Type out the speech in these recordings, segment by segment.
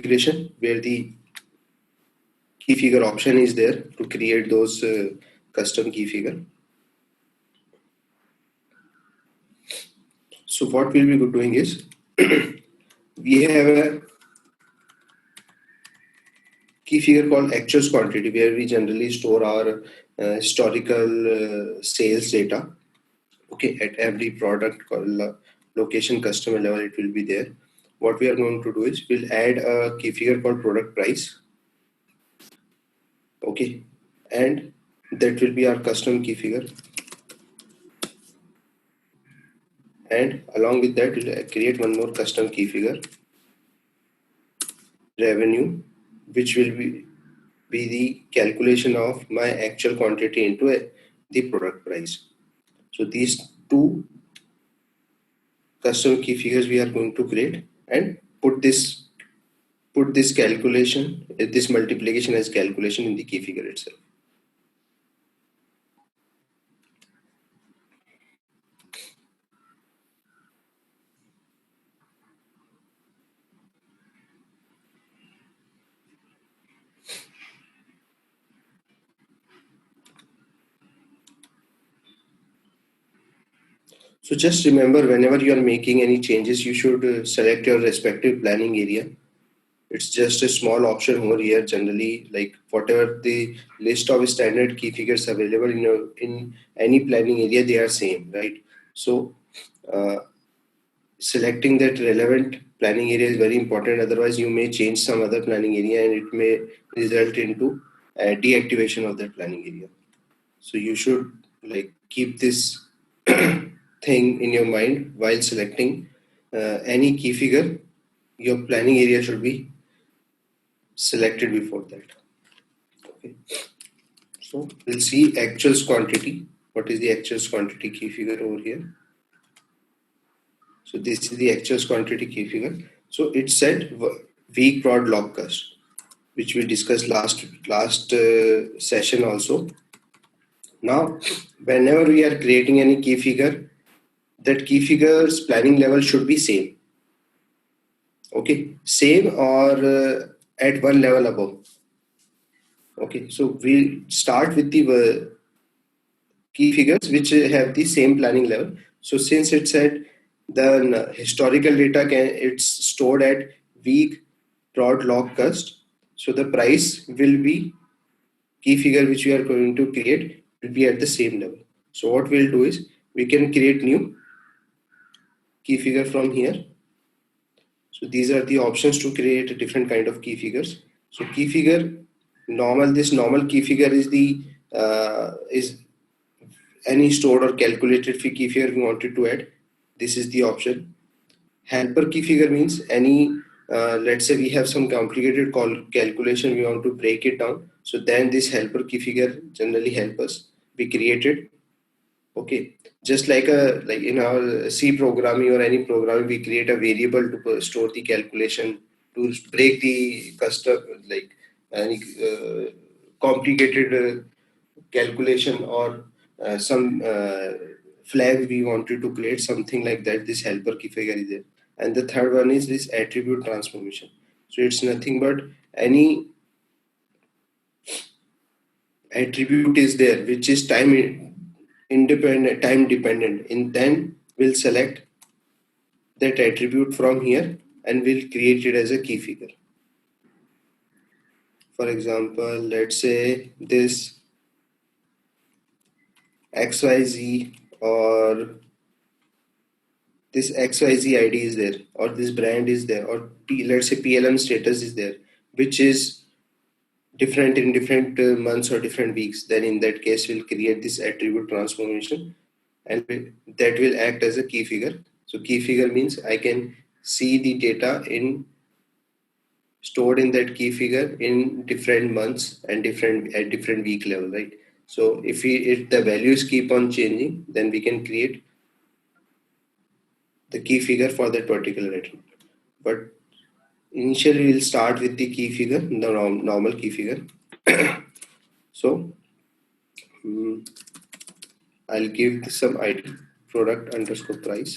configuration where the key figure option is there to create those custom key figure. So what we'll be doing is we have a key figure called actuals quantity where we generally store our historical sales data. Okay, at every product location customer level it will be there. What we are going to do is we'll add a key figure called product price. Okay, and that will be our custom key figure, and along with that we'll create one more custom key figure, revenue, which will be the calculation of my actual quantity into the product price. So these two custom key figures we are going to create and put this calculation, this multiplication as calculation in the key figure itself. So just remember, whenever you are making any changes, you should select your respective planning area. It's just a small option over here. Generally, like whatever the list of standard key figures available in any planning area, they are same, right? So selecting that relevant planning area is very important. Otherwise, you may change some other planning area and it may result into deactivation of that planning area. So you should like keep this thing in your mind while selecting any key figure. Your planning area should be selected before that. Okay. So we'll see actuals quantity. What is the actuals quantity key figure over here? So this is the actuals quantity key figure. So it said week prod log cost, which we discussed last session also. Now, whenever we are creating any key figure, that key figure's planning level should be same. Okay, same or at one level above. Okay, so we start with the key figures which have the same planning level. So since it said the historical data it's stored at week prod log cost, so the price will be key figure which we are going to create will be at the same level. So what we'll do is we can create new key figure from here. So these are the options to create a different kind of key figures. So key figure this normal key figure is the is any stored or calculated key figure we wanted to add. This is the option. Helper key figure means any let's say we have some complicated calculation, we want to break it down. So then this helper key figure generally help us be created. Okay, just like in our C programming or any programming, we create a variable to store the calculation to break the custom like any complicated calculation or some flag we wanted to create, something like that. This helper key figure is there. And the third one is this attribute transformation. So it's nothing but any attribute is there which is time dependent, and then we'll select that attribute from here and we'll create it as a key figure. For example, let's say this XYZ or this XYZ ID is there, or this brand is there, or let's say PLM status is there, which is different in different months or different weeks. Then in that case, we'll create this attribute transformation and that will act as a key figure. So key figure means I can see the data stored in that key figure in different months and at different week level, right? So if the values keep on changing, then we can create the key figure for that particular attribute. But initially we'll start with the key figure, the normal key figure. So I'll give some ID, product underscore price.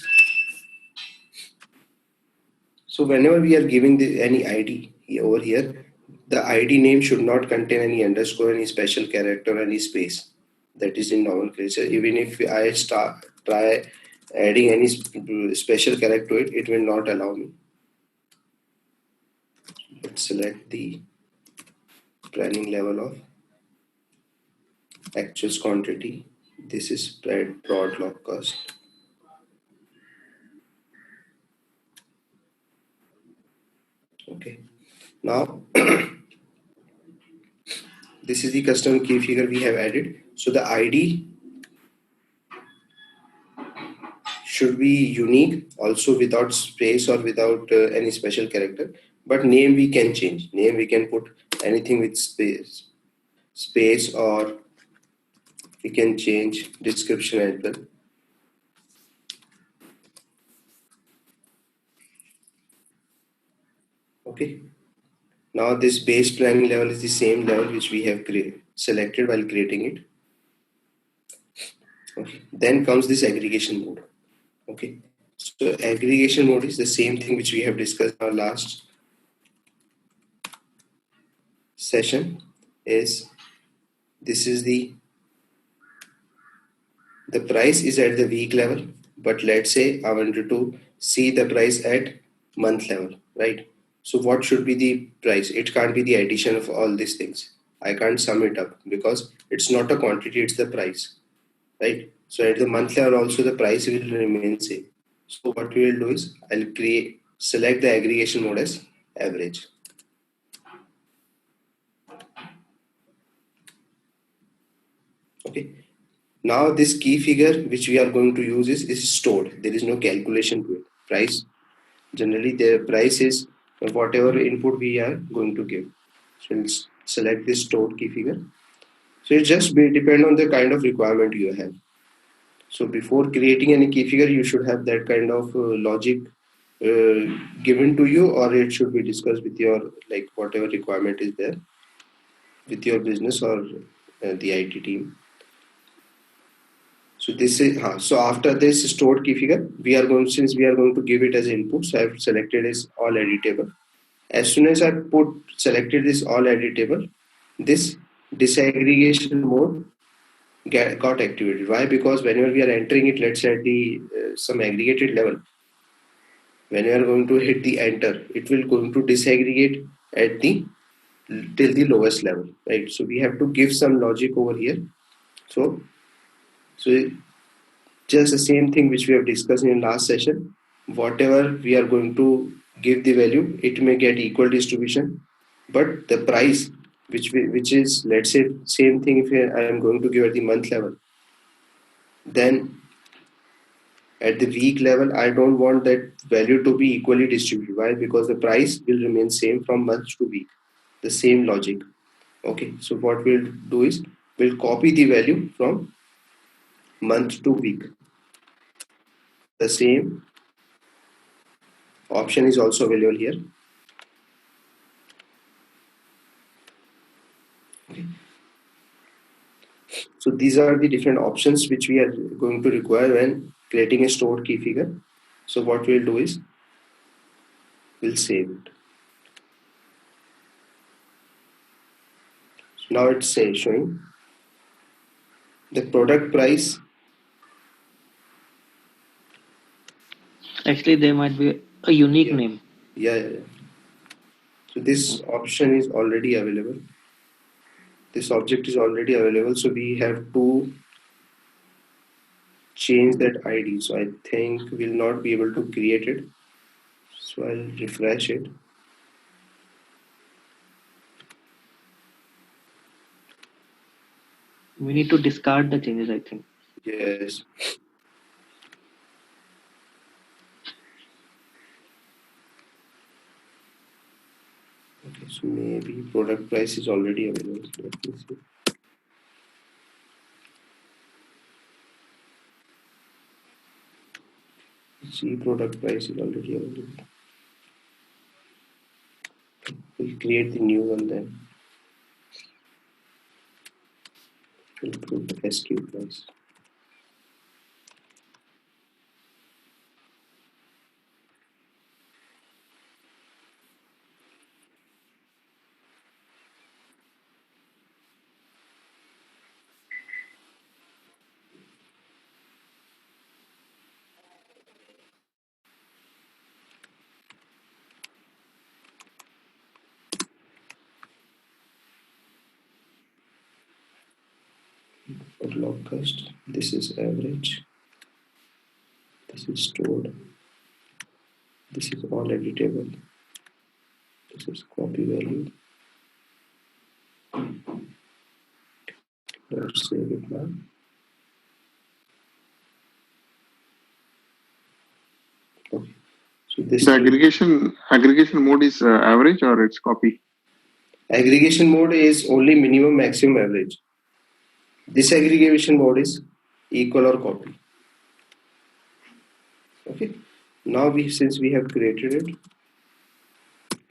So whenever we are giving any ID, over here, the ID name should not contain any underscore, any special character, any space that is in nomenclature. Even if I try adding any special character to it, it will not allow me. Let's select the planning level of actual quantity. This is spread broad log cost. Okay. Now this is the custom key figure we have added. So the ID should be unique, also without space or without any special character. But name we can change. Name we can put anything with space, or we can change description as well. Okay. Now this base planning level is the same level which we have selected while creating it. Okay. Then comes this aggregation mode. Okay. So aggregation mode is the same thing which we have discussed in our last session. Is this is the price is at the week level, but let's say I wanted to see the price at month level, right? So what should be the price? It can't be the addition of all these things. I can't sum it up because it's not a quantity, it's the price, right? So at the month level also the price will remain same. So what we will do is I'll select the aggregation mode as average. Okay. Now this key figure which we are going to use is stored. There is no calculation to it. Price, generally the price is whatever input we are going to give. So we'll select this stored key figure. So it just depend on the kind of requirement you have. So before creating any key figure, you should have that kind of logic given to you, or it should be discussed with your, like, whatever requirement is there with your business or the IT team. So this is so after this stored key figure, we are going, since we are going to give it as input, so I've selected is all editable. As soon as I selected this all editable, this disaggregation mode got activated. Why? Because whenever we are entering it, let's say at the some aggregated level, when we are going to hit the enter, it will going to disaggregate at the till the lowest level, right? So we have to give some logic over here. So just the same thing which we have discussed in last session. Whatever we are going to give the value, it may get equal distribution, but the price which is, let's say, same thing. If I am going to give at the month level, then at the week level, I don't want that value to be equally distributed. Why? Because the price will remain same from month to week. The same logic. Okay. So what we'll do is we'll copy the value from month to week. The same option is also available here. Okay. So these are the different options which we are going to require when creating a stored key figure. So what we'll do is we'll save it. So now it's showing the product price. Actually, there might be a unique name. Yeah. So this option is already available. This object is already available. So we have to change that ID. So I think we'll not be able to create it. So I'll refresh it. We need to discard the changes, I think. Yes. Okay, so maybe product price is already available. Let me see. See, product price is already available. We'll create the new one then. We'll put the SQ price. For locust, this is average, this is stored, this is all editable, this is copy value. Let's save it now. Okay. So this The aggregation mode is average or it's copy? aggregation mode is only minimum, maximum, average. This aggregation mode is equal or copy. Okay. Now since we have created it,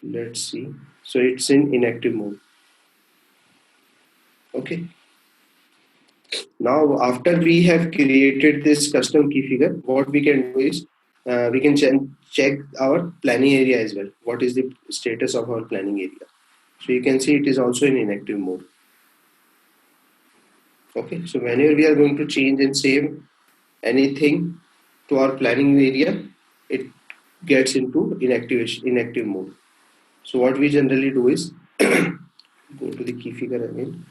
let's see. So it's in inactive mode. Okay. Now after we have created this custom key figure, what we can do is we can check our planning area as well. What is the status of our planning area? So you can see it is also in inactive mode. Okay, so whenever we are going to change and save anything to our planning area, it gets into inactive mode. So what we generally do is go to the key figure again.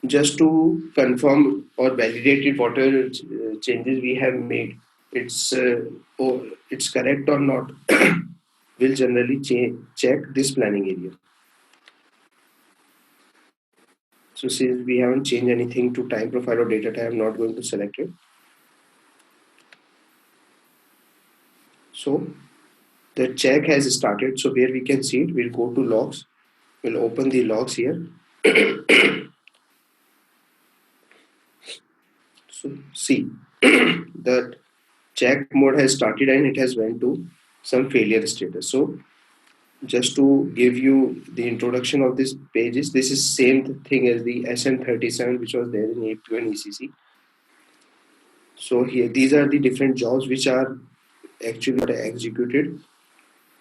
Just to confirm or validate it, whatever changes we have made, it's correct or not. We'll generally check this planning area. So since we haven't changed anything to time profile or data type, I'm not going to select it. So the check has started. So where we can see it, we'll go to logs. We'll open the logs here. So see that check mode has started and it has went to some failure status. So just to give you the introduction of this pages, this is same thing as the SN37 which was there in AP and ECC. So here these are the different jobs which are actually executed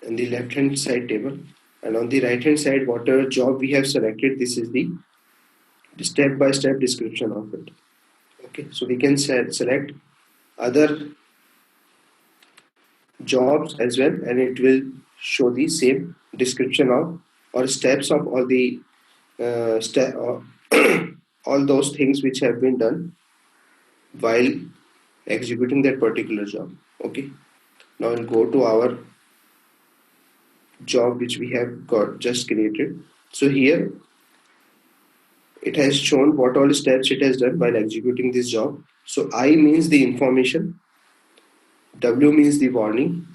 in the left hand side table, and on the right hand side whatever job we have selected, this is the step by step description of it. Okay, so we can select other jobs as well and it will show the same description of or steps of all the all those things which have been done while executing that particular job. Okay, now we'll go to our job which we have got just created. So here it has shown what all steps it has done while executing this job. So I means the information, W means the warning,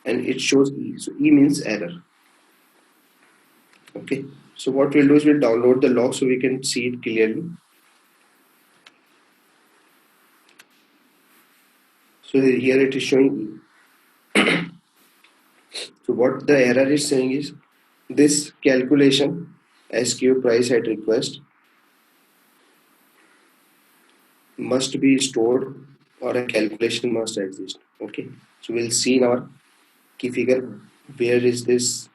and it shows E. So E means error. Okay, so what we'll do is we'll download the log so we can see it clearly. So here it is showing E. So what the error is saying is this calculation SQ price at request must be stored or a calculation must exist. Okay, so we'll see in our key figure where is this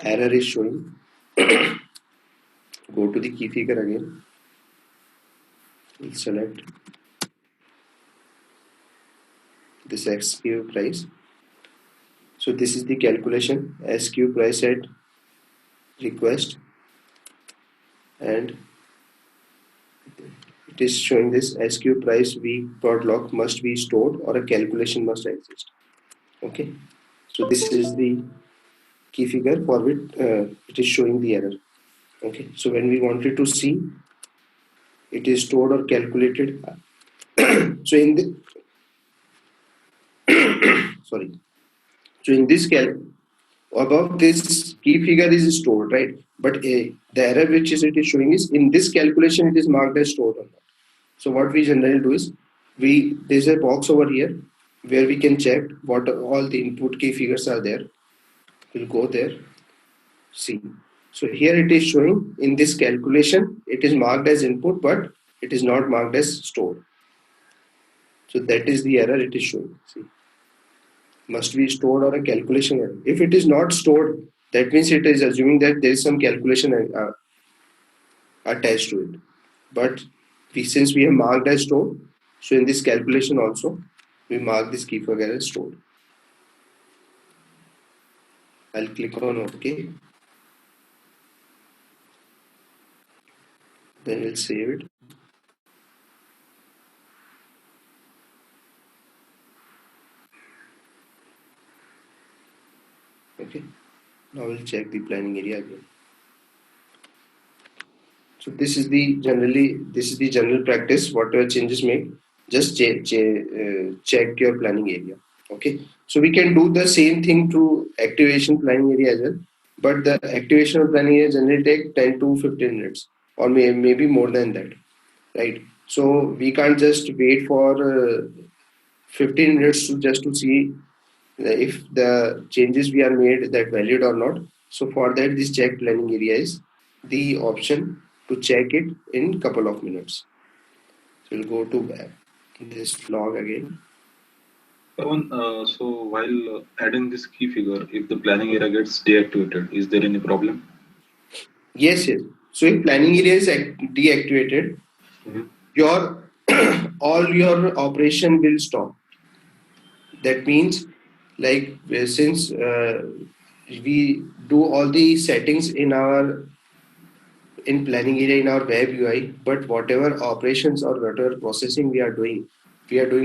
error is showing. Go to the key figure again. We'll select this SQ price. So this is the calculation SQ price at request, and it is showing this SQ price v.log must be stored or a calculation must exist. Okay, so this is the key figure for which it is showing the error. Okay, so when we wanted to see it is stored or calculated, so in the sorry, so in this above this key figure is stored, right? But the error which is it is showing is in this calculation it is marked as stored or not. So what we generally do is there's a box over here where we can check what all the input key figures are there. We'll go there, see. So here it is showing in this calculation it is marked as input but it is not marked as stored. So that is the error it is showing. See, must be stored or a calculation error. If it is not stored, that means it is assuming that there is some calculation attached to it. But since we have marked as stored, so in this calculation also we mark this key figure as stored. I'll click on OK. Then we'll save it. Okay. Now we'll check the planning area again. So this is the general practice. Whatever changes made, just check your planning area. Okay. So we can do the same thing to activation planning area as well. But the activation of planning area generally take 10 to 15 minutes or maybe more than that, right? So we can't just wait for 15 minutes to see if the changes we are made that valid or not. So for that, this check planning area is the option to check it in couple of minutes. So we'll go to this log again. Pawan, so while adding this key figure, if the planning area gets deactivated, is there any problem? Yes. So if planning area is deactivated, your all your operation will stop. That means, like since we do all the settings in planning area in our web UI, but whatever operations or whatever processing we are doing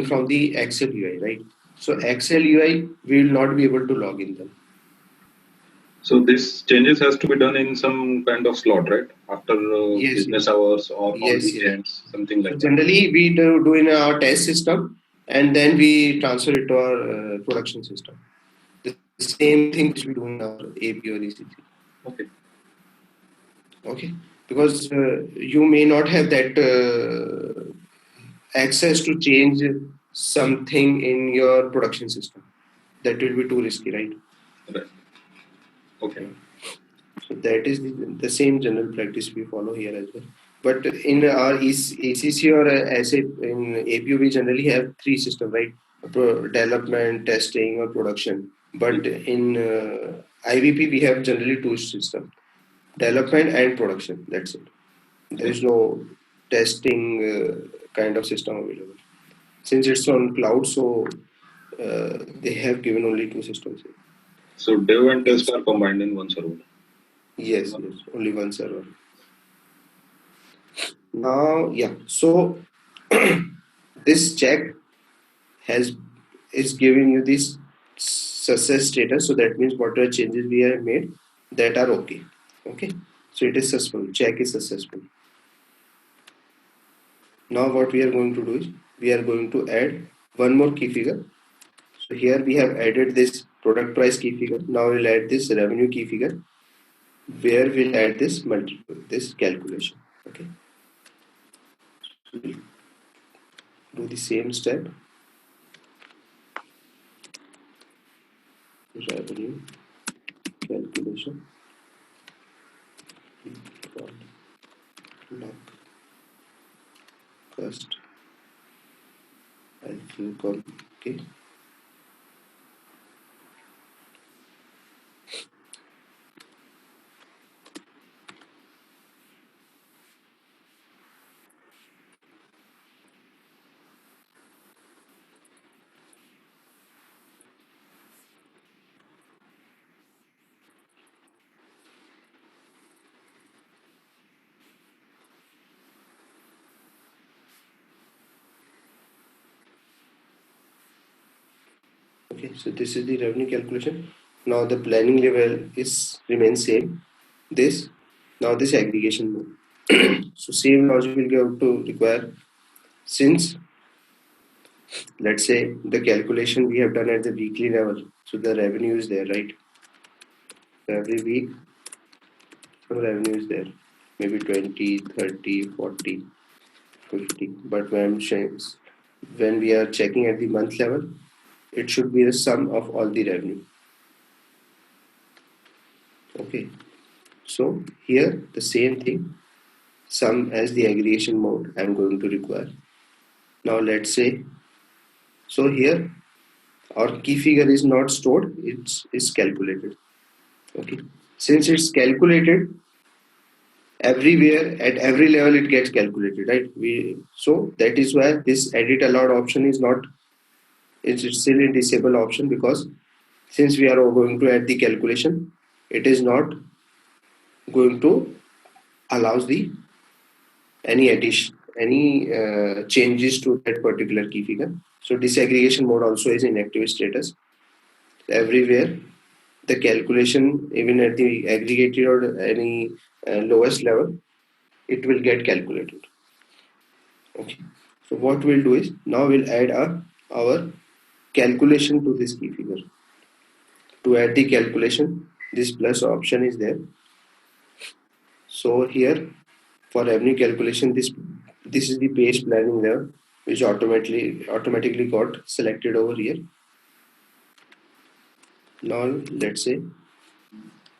from the Excel UI, right? So Excel UI, we will not be able to log in them. So this changes has to be done in some kind of slot, right? After business hours or on weekends, something like So that. generally, we do in our test system, and then we transfer it to our production system. The same thing which we do in our AP or ECC. Okay, because you may not have that access to change something in your production system. That will be too risky, right? Right. Okay. So that is the same general practice we follow here as well. But in our ACC or asset in APU, we generally have three systems, right? Development, testing, or production. But in IBP, we have generally two systems: development and production. That's it. There is no testing kind of system available. Since it's on cloud, so they have given only two systems. So dev and test are combined in one server. Yes, only one server. Now, yeah. So this check is giving you this success status. So that means whatever changes we have made that are okay. Okay. So it is successful. Check is successful. Now what we are going to do is we are going to add one more key figure. So here we have added this product price key figure. Now we'll add this revenue key figure, where we'll add this calculation. Okay. So we'll do the same step. Revenue calculation. First, I'll click on OK. Okay, so this is the revenue calculation. Now the planning level remains same. This aggregation mode. So same logic will go to require, since let's say the calculation we have done at the weekly level. So the revenue is there, right? Every week some revenue is there, maybe 20, 30, 40, 50. But when we are checking at the month level, it should be the sum of all the revenue. Okay, so here the same thing, sum as the aggregation mode I'm going to require. Now let's say, so here our key figure is not stored, it's calculated. Okay, since it's calculated everywhere at every level, it gets calculated, right? So that is why this edit allowed option is not, it's still a disable option, because since we are going to add the calculation, it is not going to allows the any addition, any changes to that particular key figure. So disaggregation mode also is in active status. Everywhere the calculation, even at the aggregated or any lowest level, it will get calculated. Okay. So what we'll do is now we'll add our calculation to this key figure. To add the calculation, this plus option is there. So here for revenue calculation, this is the base planning level which automatically got selected over here. Now let's say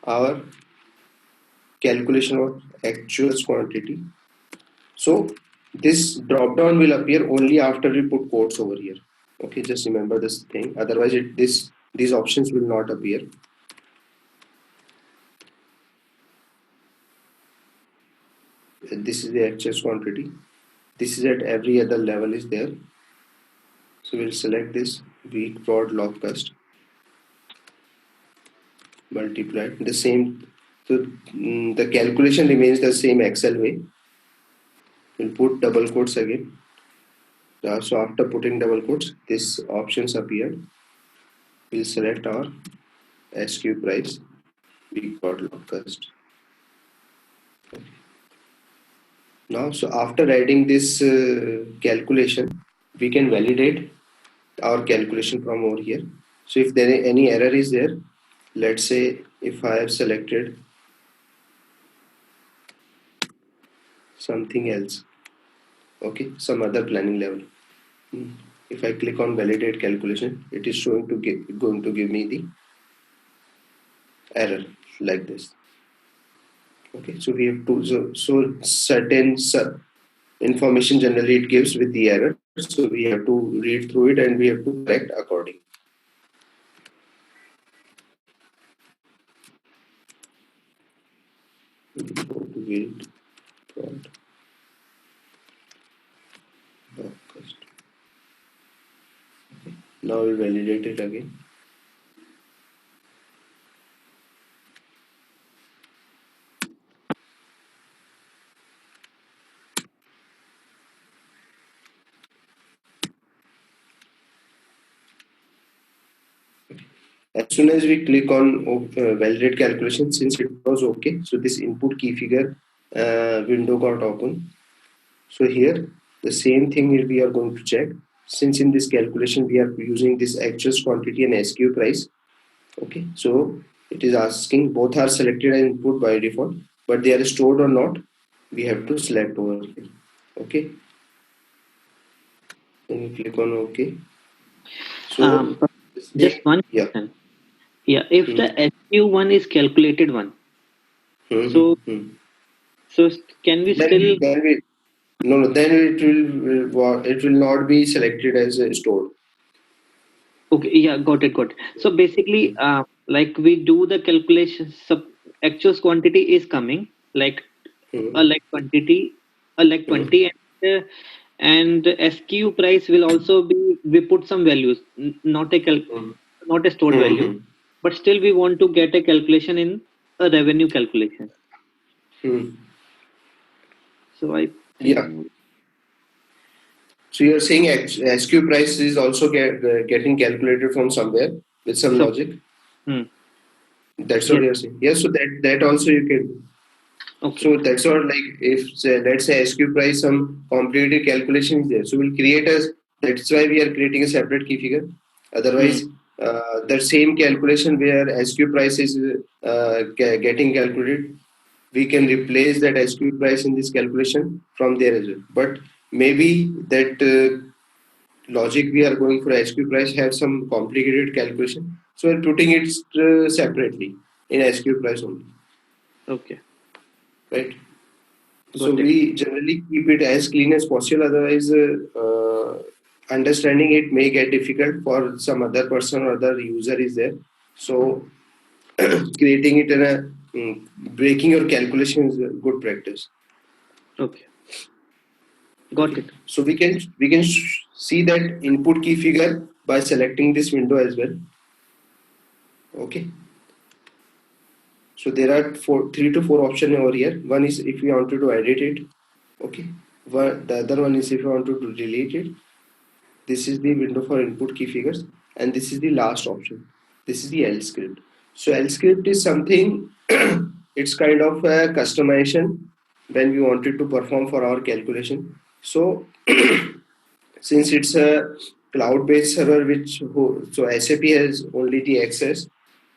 our calculation of actual quantity. So this drop down will appear only after we put quotes over here. Okay, just remember this thing. Otherwise, these options will not appear. This is the actual quantity. This is at every other level is there. So we'll select this week broad log cost multiplied the same. So the calculation remains the same Excel way. We'll put double quotes again. So after putting double quotes, these options appeared. We'll select our SQ price week broad log cost. Now, so after adding this calculation, we can validate our calculation from over here. So if there any error is there, let's say if I have selected something else, okay, some other planning level. If I click on validate calculation, it is going to give me the error like this. Okay, so we have to so certain information generally it gives with the error, so we have to read through it and we have to correct according. Now we validate it again. As soon as we click on validate calculation, since it was okay, so this input key figure window got open. So here the same thing we are going to check. Since in this calculation we are using this actual quantity and SQ price. Okay, so it is asking both are selected as input by default, but they are stored or not. We have to select over here. Okay. Then you click on OK. So just one yeah. question. Yeah, if the SQ1 is calculated one, so can we still? No, then it will not be selected as stored. Okay, yeah, got it. So basically, like we do the calculation, actual quantity is coming, like like quantity, like 20, and SQ price will also be. We put some values, not a stored value, but still we want to get a calculation in a revenue calculation. So I think. Yeah. So you're saying SQ price is also getting calculated from somewhere with some logic. That's what you're saying. Yes, so that also you can. Okay. So that's what, like if let's say SQ price some complicated calculation is there, so we'll create as. That's why we are creating a separate key figure. Otherwise, the same calculation where SQ price is getting calculated, we can replace that SQ price in this calculation from there as well. But maybe that logic we are going for SQ price have some complicated calculation, so we're putting it separately in SQ price only. Okay. Right. So we generally keep it as clean as possible. Otherwise, understanding it may get difficult for some other person or other user is there. So creating it in a breaking your calculation is a good practice. Okay. Got it. So we can see that input key figure by selecting this window as well. Okay. So there are 3 to 4 options over here. One is if we wanted to edit it. Okay. The other one is if you want to delete it, this is the window for input key figures, and this is the last option. This is the L script. So L script is something, it's kind of a customization when we wanted to perform for our calculation. So since it's a cloud-based server, so SAP has only the access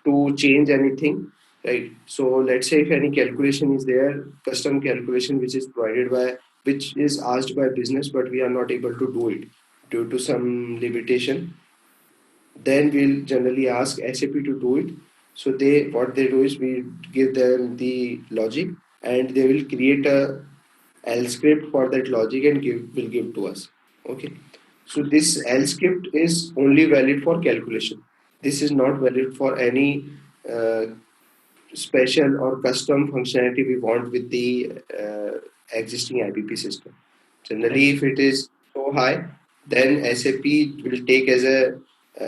to change anything, right? So let's say if any calculation is there, custom calculation which is provided by, which is asked by business, but we are not able to do it due to some limitation, then we'll generally ask SAP to do it. So what they do is we give them the logic, and they will create a L script for that logic and will give to us. Okay. So this L script is only valid for calculation. This is not valid for any uh, special or custom functionality we want with the existing IBP system. Generally, if it is so high, then SAP will take as a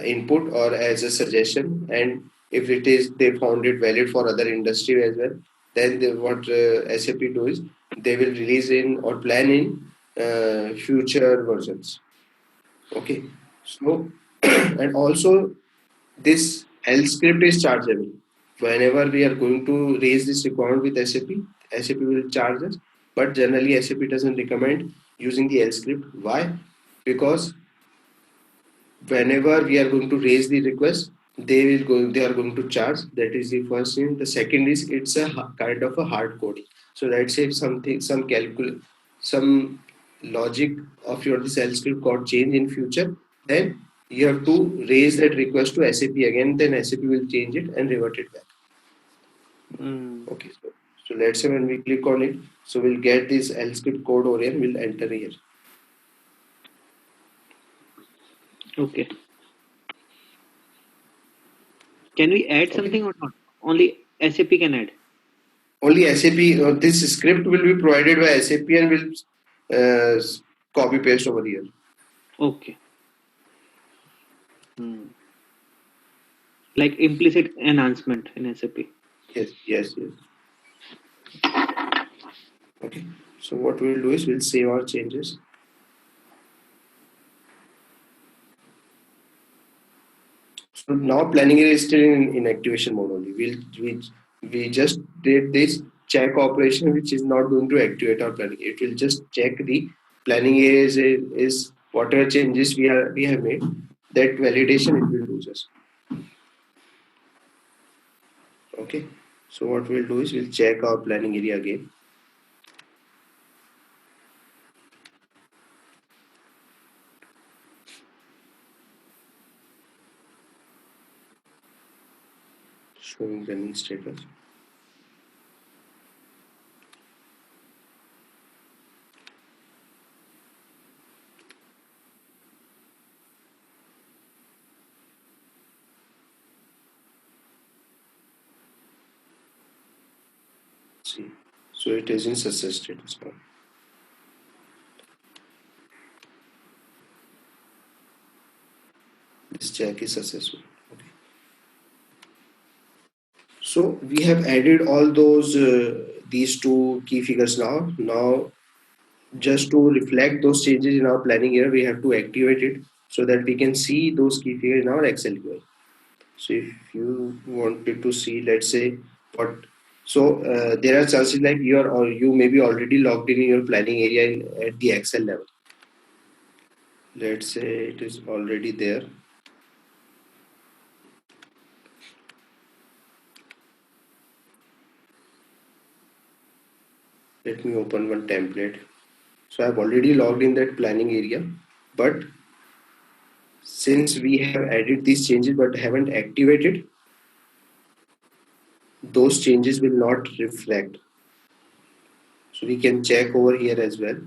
input or as a suggestion, and if it is they found it valid for other industry as well, then what SAP do is they will release in or plan in future versions. Okay, so and also this L script is chargeable. Whenever we are going to raise this requirement with SAP, SAP will charge us. But generally, SAP doesn't recommend using the L script. Why? Because whenever we are going to raise the request, they are going to charge. That is the first thing. The second is it's a kind of a hard coding. So let's say if some logic of your this L script got changed in future, then you have to raise that request to SAP again. Then SAP will change it and revert it back. Okay, so let's say when we click on it, so we'll get this L script code over here. We'll enter here. Okay. Can we add something or not? Only SAP can add. Only SAP. This script will be provided by SAP and will copy paste over here. Okay. Like implicit enhancement in SAP. Yes. Okay. So what we'll do is we'll save our changes. So now planning is still in activation mode only. We just did this check operation, which is not going to activate our planning. It will just check the planning is whatever changes we have made. That validation it will do just. Okay. So what we'll do is we'll check our planning area again. Showing running status. See, so it is in success status now. This check is successful. Okay. So we have added all those these two key figures now. Now, just to reflect those changes in our planning here, we have to activate it so that we can see those key figures in our Excel UI. So if you wanted to see, let's say what, so there are chances like you may be already logged in your planning area at the Excel level. Let's say it is already there. Let me open one template. So I've already logged in that planning area, but since we have added these changes but haven't activated, those changes will not reflect. So we can check over here as well.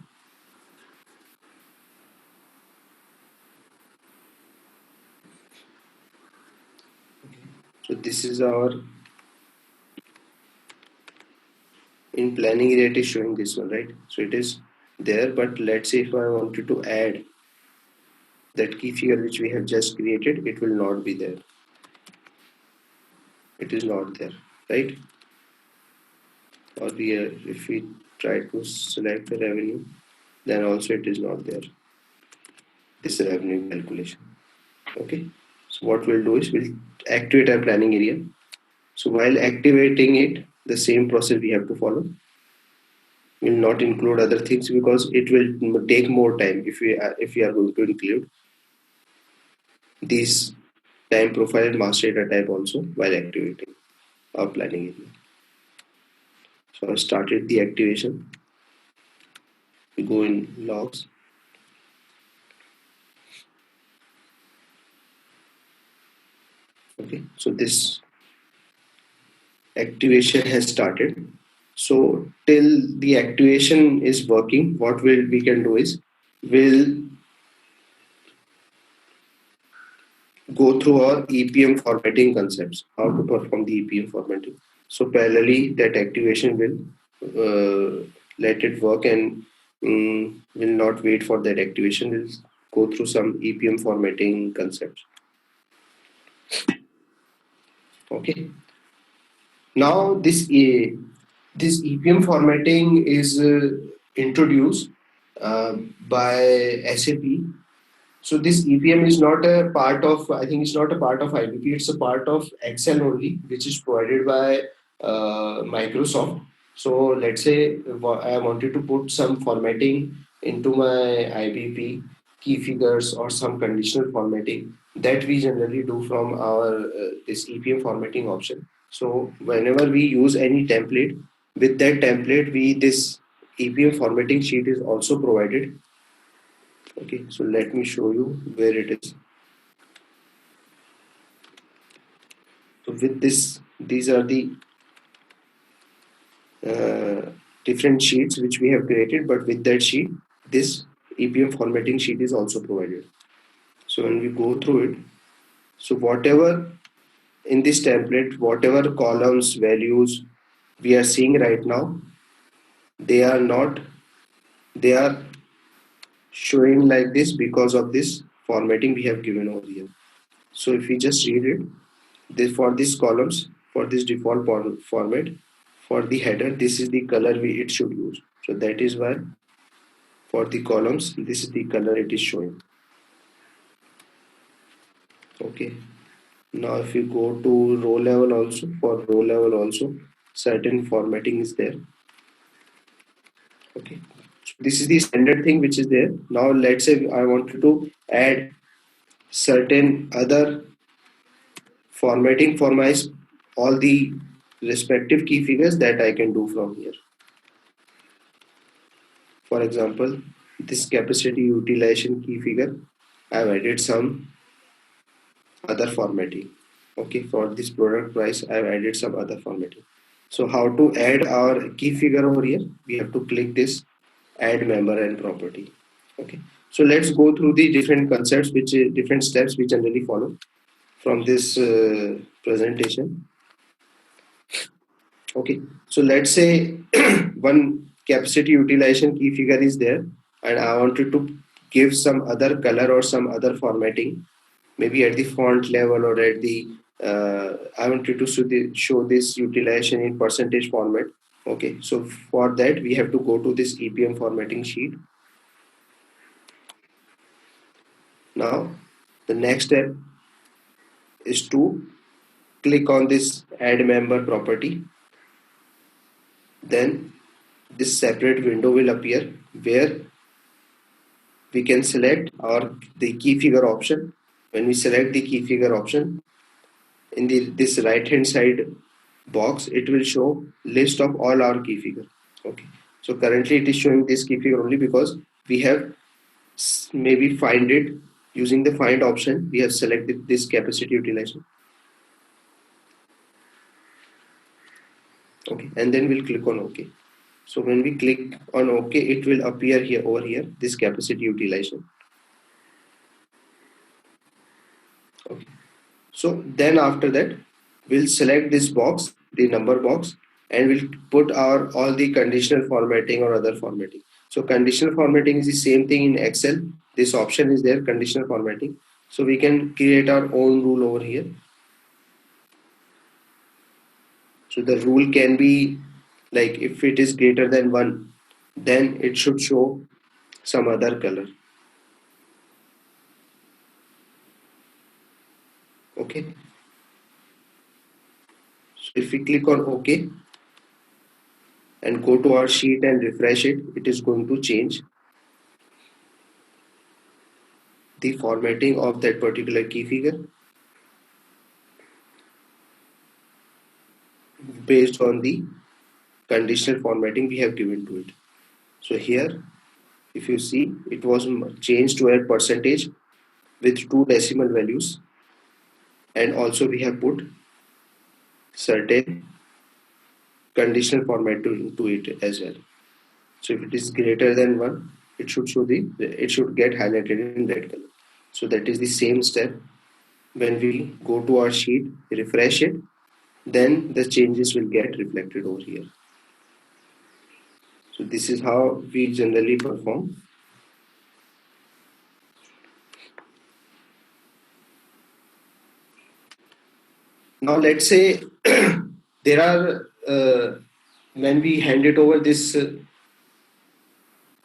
So this is our, in planning area it is showing this one, right? So it is there, but let's say if I wanted to add that key figure which we have just created, it will not be there. It is not there, right? Or if we try to select the revenue, then also it is not there, this revenue calculation. Okay, so what we'll do is we'll activate our planning area. So while activating it, the same process we have to follow. Will not include other things because it will take more time if we are going to include these time profile and master data type also while activating our planning area. So I started the activation. We go in logs. Okay, so this activation has started. So till the activation is working, what we can do is we'll go through our EPM formatting concepts, how to perform the EPM formatting. So parallelly, that activation will let it work and will not wait for that activation. We'll go through some EPM formatting concepts. Okay. Now this EPM formatting is introduced by SAP. So this EPM is not a part of, I think it's not a part of IBP, it's a part of Excel only, which is provided by Microsoft. So let's say I wanted to put some formatting into my IBP key figures or some conditional formatting that we generally do from our this EPM formatting option. So whenever we use any template, with that template, this EPM formatting sheet is also provided. Okay, so let me show you where it is. So with this, these are the different sheets which we have created, but with that sheet, this EPM formatting sheet is also provided. So when we go through it, so whatever in this template, whatever columns, values we are seeing right now, they are showing like this because of this formatting we have given over here. So if we just read it, for these columns, for this default format, for the header, this is the color it should use. So that is why for the columns, this is the color it is showing. Okay. Now if you go to row level also, for row level also, certain formatting is there. Okay. So this is the standard thing which is there. Now let's say I wanted to add certain other formatting for my all the respective key figures that I can do from here. For example, this capacity utilization key figure, I've added some other formatting. Okay, for this product price, I've added some other formatting. So how to add our key figure over here? We have to click this add member and property. Okay, so let's go through the different concepts, different steps we generally follow from this presentation. Okay, so let's say one capacity utilization key figure is there and I wanted to give some other color or some other formatting, maybe at the font level or at the I wanted to show this utilization in percentage format. Okay, so for that we have to go to this EPM formatting sheet. Now the next step is to click on this add member property. Then this separate window will appear where we can select the key figure option. When we select the key figure option, in this right hand side box, it will show list of all our key figure. Okay, so currently it is showing this key figure only because we have maybe find it using the find option. We have selected this capacity utilization. Okay, and then we'll click on OK. So when we click on OK, it will appear here over here this capacity utilization. Okay. So then after that, we'll select this box, the number box, and we'll put all the conditional formatting or other formatting. So conditional formatting is the same thing in Excel. This option is there, conditional formatting. So we can create our own rule over here. So the rule can be like if it is greater than 1, then it should show some other color. Okay. So if we click on OK and go to our sheet and refresh it, it is going to change the formatting of that particular key figure based on the conditional formatting we have given to it. So here, if you see, it was changed to a percentage with 2 decimal values, and also we have put certain conditional format to it as well. So if it is greater than 1, it should get highlighted in red color. So that is the same step. When we go to our sheet, refresh it, then the changes will get reflected over here. So this is how we generally perform. Now let's say there are when we hand it over this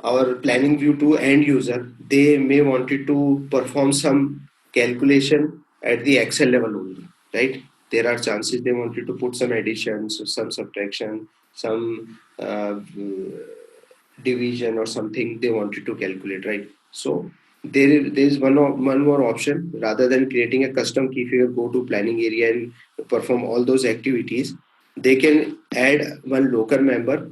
our planning view to end user, they may wanted to perform some calculation at the Excel level only, right? There are chances they wanted to put some additions, some subtraction, some division or something they wanted to calculate, right? So there is one more option. Rather than creating a custom key figure, go to planning area and perform all those activities. They can add one local member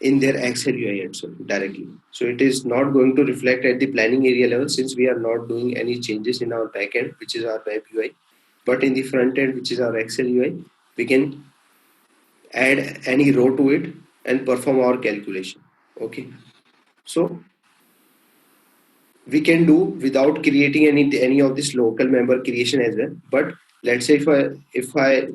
in their Excel UI itself directly. So it is not going to reflect at the planning area level, since we are not doing any changes in our backend, which is our web UI. But in the front end, which is our Excel UI, we can add any row to it and perform our calculation. Okay. So we can do without creating any of this local member creation as well. But let's say if I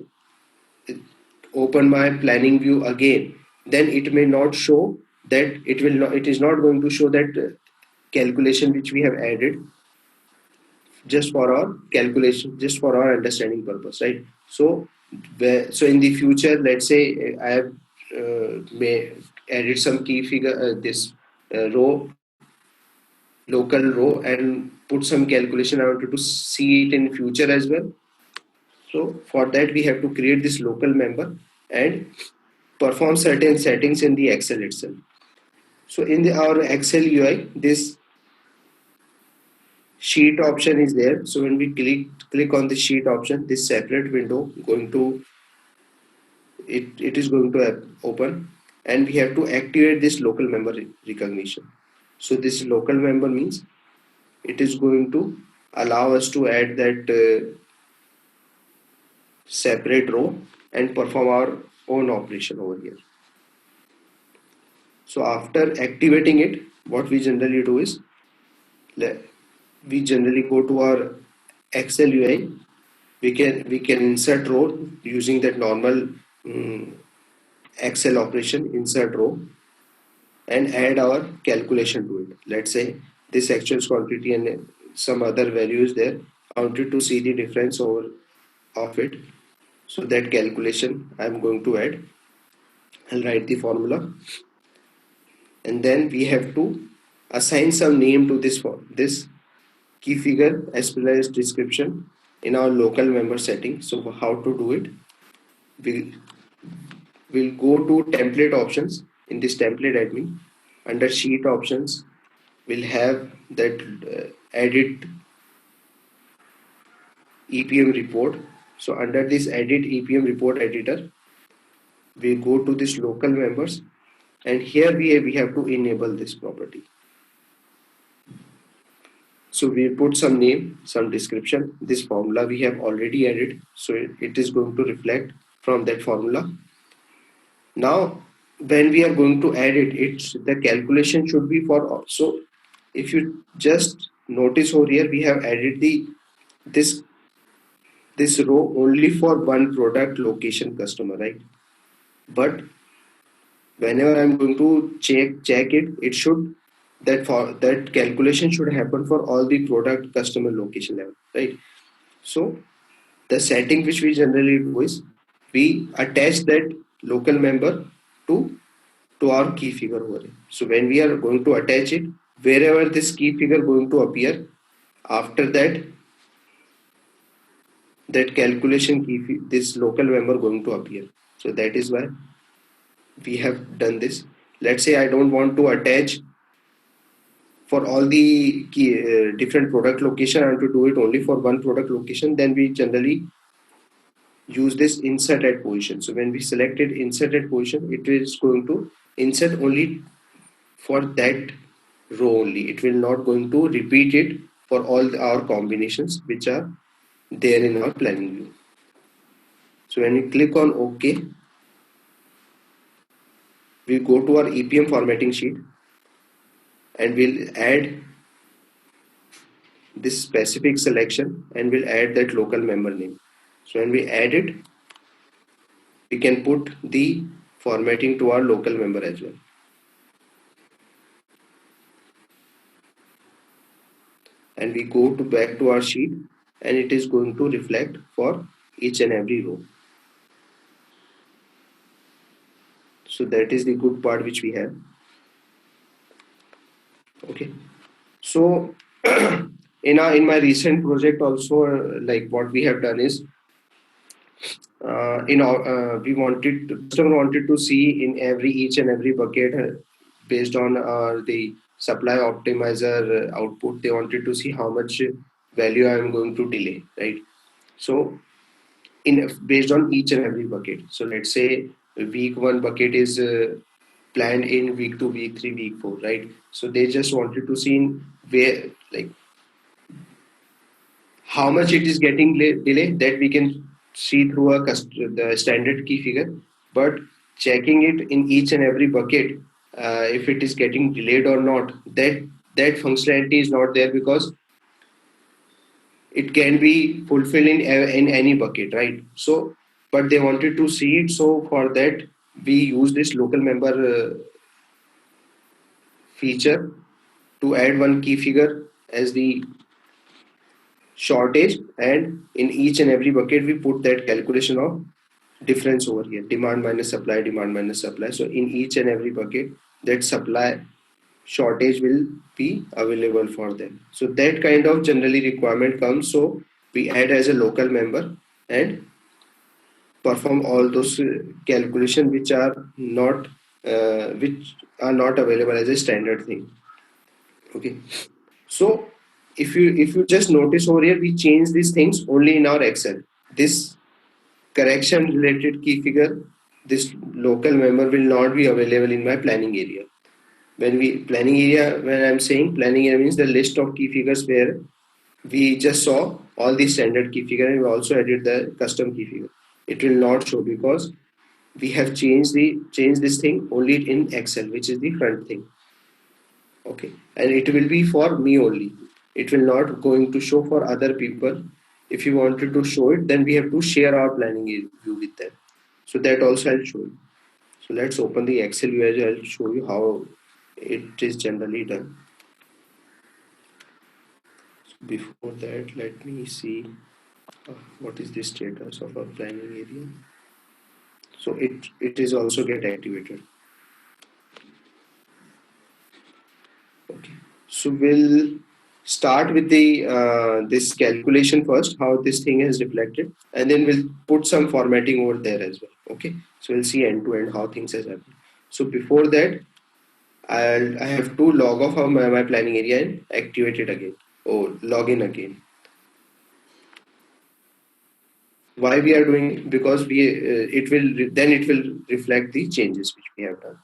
open my planning view again, then it may not show that it is not going to show that calculation which we have added just for our calculation, just for our understanding purpose, right? So so in the future, let's say I have may added some key figure this row, local row, and put some calculation. I wanted to see it in future as well. So for that we have to create this local member and perform certain settings in the Excel itself. So in our Excel UI, this sheet option is there. So when we click on the sheet option, this separate window going to it is going to open, and we have to activate this local member recognition. So this local member means it is going to allow us to add that separate row and perform our own operation over here. So after activating it, what we generally do is we generally go to our Excel UI. We can insert row using that normal Excel operation, insert row, and add our calculation to it. Let's say this actual quantity and some other values there. I wanted to see the difference over of it. So that calculation I'm going to add. I'll write the formula, and then we have to assign some name to this key figure as well as description in our local member setting. So how to do it? We'll go to template options. In this template admin, under sheet options, we'll have that edit EPM report. So under this edit EPM report editor, we go to this local members, and here we have to enable this property. So we put some name, some description. This formula we have already added, so it is going to reflect from that formula. Now when we are going to add it, the calculation should be for all. So if you just notice over here, we have added this row only for one product location customer, right? But whenever I'm going to check it, it should that calculation should happen for all the product customer location level, right? So the setting which we generally do is we attach that local member to to our key figure over here. So when we are going to attach it, wherever this key figure going to appear, after that, that calculation key, this local member going to appear. So that is why we have done this. Let's say I don't want to attach for all the key, different product location. I want to do it only for one product location. Then we generally use this insert at position. So when we selected insert at position, it is going to insert only for that row only. It will not going to repeat it for all our combinations which are there in our planning view. So when we click on OK, we go to our EPM formatting sheet and we'll add this specific selection and we'll add that local member name. So when we add it, we can put the formatting to our local member as well. And we go to back to our sheet and it is going to reflect for each and every row. So that is the good part which we have. Okay. So in my recent project also, like what we have done is, customer wanted to see in each and every bucket based on the supply optimizer output. They wanted to see how much value I am going to delay, right? So based on each and every bucket. So let's say week 1 bucket is planned in week 2, week 3, week 4, right? So they just wanted to see in where, like, how much it is getting delay, that we can see through the standard key figure. But checking it in each and every bucket, if it is getting delayed or not, that functionality is not there, because it can be fulfilled in any bucket, right? So, but they wanted to see it. So for that, we use this local member feature to add one key figure as the shortage, and in each and every bucket we put that calculation of difference over here, demand minus supply, demand minus supply. So in each and every bucket, that supply shortage will be available for them. So that kind of generally requirement comes, so we add as a local member and perform all those calculation which are not available as a standard thing. Okay. So if you just notice over here, we change these things only in our Excel. This correction related key figure, this local member will not be available in my planning area. When I'm saying planning area, means the list of key figures where we just saw all the standard key figure and we also added the custom key figure. It will not show because we have changed this thing only in Excel, which is the front thing. Okay, and it will be for me only. It will not going to show for other people. If you wanted to show it, then we have to share our planning view with them. So that also I'll show you. So let's open the Excel view and I'll show you how it is generally done. So before that, let me see what is the status of our planning area. So it is also get activated. Okay. So we'll start with the this calculation first, how this thing is reflected, and then we'll put some formatting over there as well. Okay. So we'll see end to end how things has happened. So before that, I have to log off of my planning area and activate it again, or log in again. Why we are doing it? Because it will reflect the changes which we have done.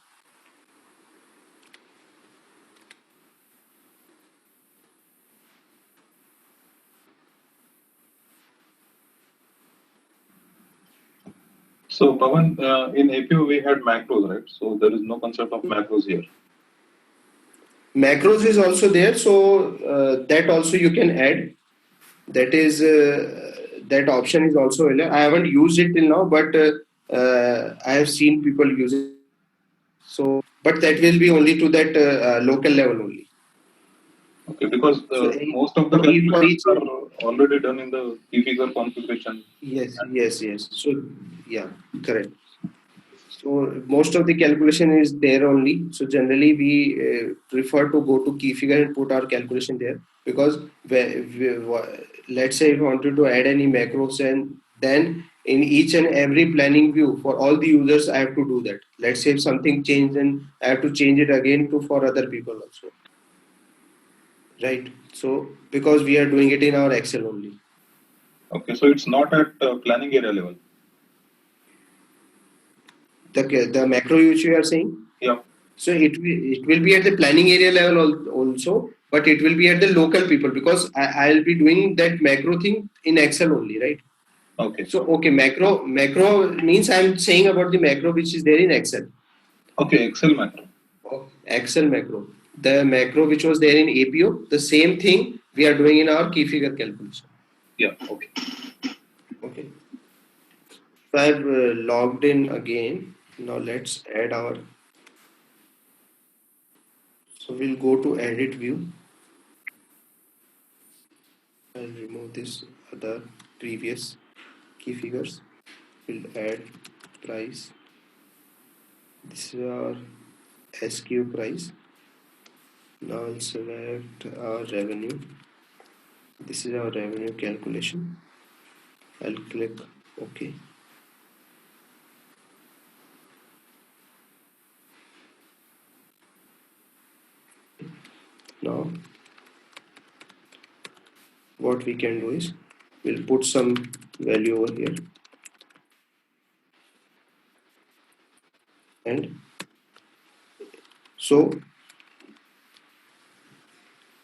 So Pawan, in APU we had macros, right? So there is no concept of macros here. Macros is also there, so that also you can add. That is that option is also available. I haven't used it till now, but I have seen people use it. So, but that will be only to that local level only. Okay, because most of the calculations are already done in the key figure configuration. Yes. So yeah, correct. So most of the calculation is there only. So generally we prefer to go to key figure and put our calculation there, because let's say if we wanted to add any macros, and then in each and every planning view for all the users I have to do that. Let's say if something changed, then I have to change it again to for other people also, right? So because we are doing it in our Excel only. Okay, so it's not at planning area level. The macro which you are saying? Yeah. So it will be at the planning area level also, but it will be at the local people, because I'll be doing that macro thing in Excel only, right? Okay. So okay, macro means I'm saying about the macro which is there in Excel. Okay, Excel macro. Excel macro. The macro which was there in APO, the same thing we are doing in our key figure calculation. Yeah. Okay. Okay. So I've logged in again. Now let's add our. So we'll go to edit view. I'll remove this other previous key figures. We'll add price. This is our SQ price. Now I'll select our revenue. This is our revenue calculation. I'll click OK. Now what we can do is we'll put some value over here, and so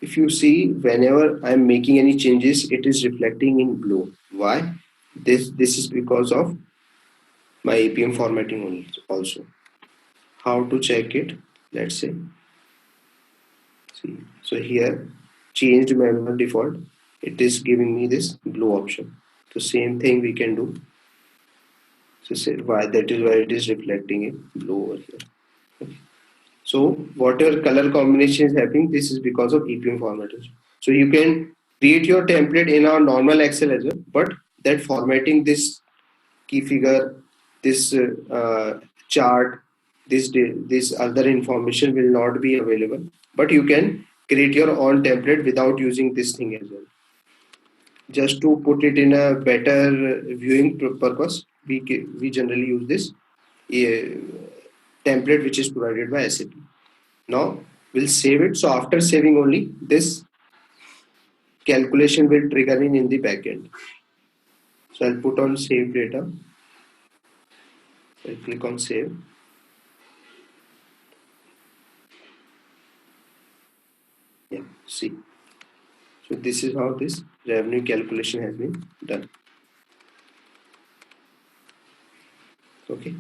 if you see, whenever I'm making any changes, it is reflecting in blue. Why? This is because of my APM formatting also. How to check it? Let's say. See, so here changed member default. It is giving me this blue option. So same thing we can do. So say why, that is why it is reflecting in blue over here. Okay. So whatever color combination is happening, this is because of EPM formatting. So you can create your template in our normal Excel as well, but that formatting, this key figure, this chart, this other information will not be available. But you can create your own template without using this thing as well. Just to put it in a better viewing purpose, we generally use this template which is provided by SAP. Now we'll save it. So after saving only, this calculation will trigger in the backend. So I'll put on save data. I'll click on save. Yeah, see. So this is how this revenue calculation has been done. Okay.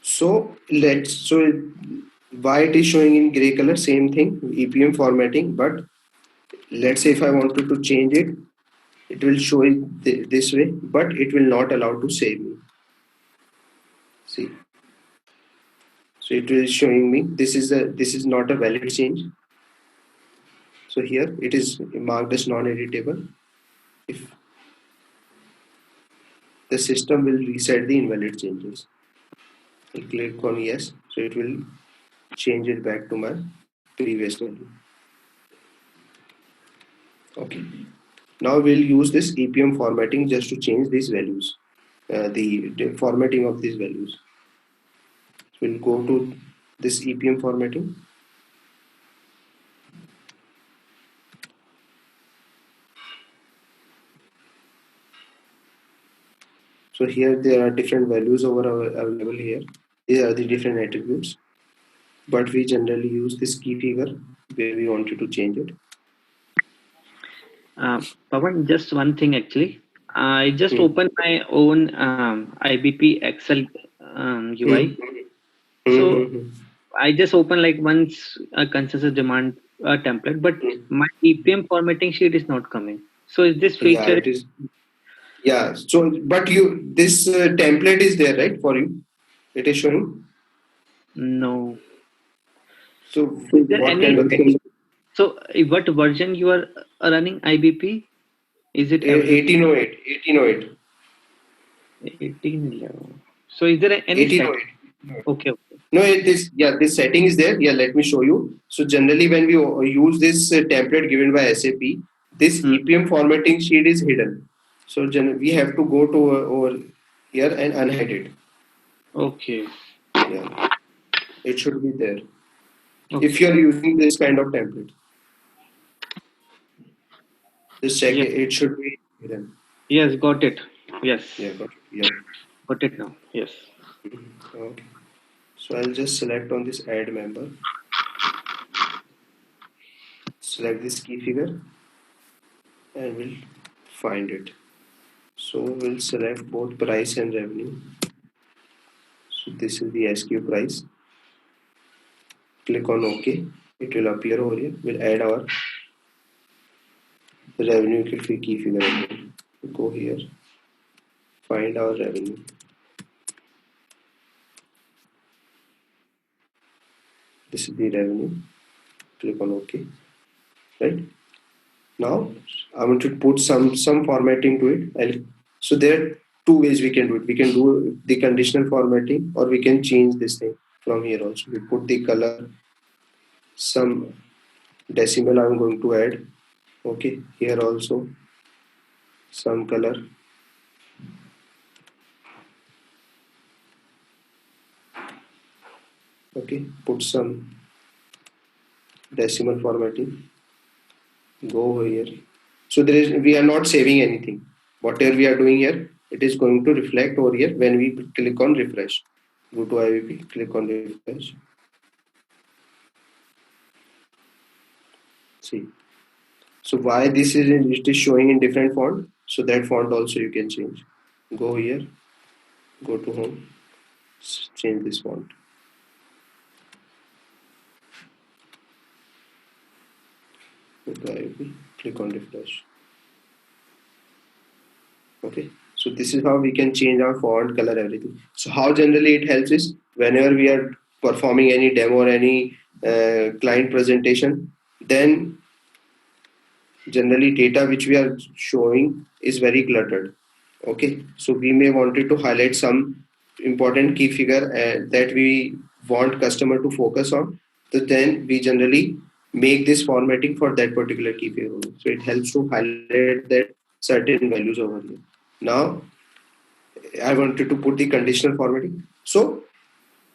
So why it is showing in gray color? Same thing, EPM formatting. But let's say if I wanted to change it, it will show it this way, but it will not allow to save me. See. So it is showing me this is not a valid change. So here it is marked as non-editable. If the system will reset the invalid changes, I click on yes, so it will change it back to my previous value. Okay. Now we'll use this EPM formatting just to change these values, the formatting of these values. So we'll go to this EPM formatting. So here there are different values available here. These are the different attributes, but we generally use this key figure where we wanted to change it. Pawan, just one thing actually. I just opened my own IBP Excel UI. So I just opened like once a consensus demand template, but my EPM formatting sheet is not coming. So is this feature? Yeah, it is. Yeah. So, but this template is there, right, for you? It is showing. No. So is there what any? kind of thing? So what version you are running IBP? Is it 1808. 1808. 1811? So is there any 1808. Okay. No, this setting is there. Yeah, let me show you. So generally, when we use this template given by SAP, this EPM formatting sheet is hidden. So we have to go to over here and unhide it. Okay. Yeah, it should be there. Okay. If you are using this kind of template, just check Yes. it should be hidden. Yes, got it. Yes. Yeah, got it. Yeah. Got it now. Yes. Okay. So I'll just select on this add member. Select this key figure and we'll find it. So we'll select both price and revenue. So this is the SQ price. Click on OK. It will appear over here. We'll add our revenue key figure again. Go here. Find our revenue. This is the revenue. Click on OK. Right. Now I want to put some formatting to it. So there are two ways we can do it. We can do the conditional formatting, or we can change this thing from here also. We put the color, some decimal I'm going to add. Okay, here also some color. Okay, put some decimal formatting. Go over here. So we are not saving anything. Whatever we are doing here, it is going to reflect over here when we click on refresh. Go to IBP, click on refresh. See. So why this is it is showing in different font? So that font also you can change. Go here, go to home, change this font. Go to IBP, click on refresh. Okay, so this is how we can change our font, color, everything. So how generally it helps is whenever we are performing any demo or any client presentation, then generally data which we are showing is very cluttered. Okay, so we may wanted to highlight some important key figure that we want customer to focus on. So then we generally make this formatting for that particular key figure. So it helps to highlight that certain values over here. Now I wanted to put the conditional formatting. So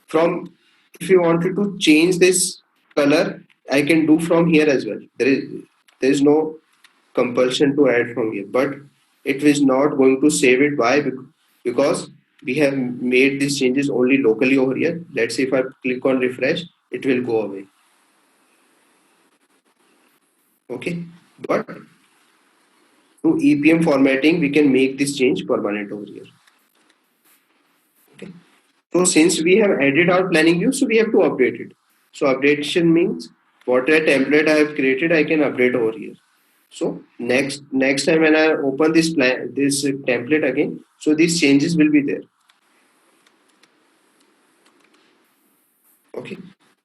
from if you wanted to change this color, I can do from here as well. There is no compulsion to add from here, but it is not going to save it. Why? Because we have made these changes only locally over here. Let's say if I click on refresh, it will go away. Okay, but through EPM formatting, we can make this change permanent over here. Okay. So since we have added our planning view, so we have to update it. So updation means whatever template I have created, I can update over here. So next time when I open this template again, so these changes will be there. Okay.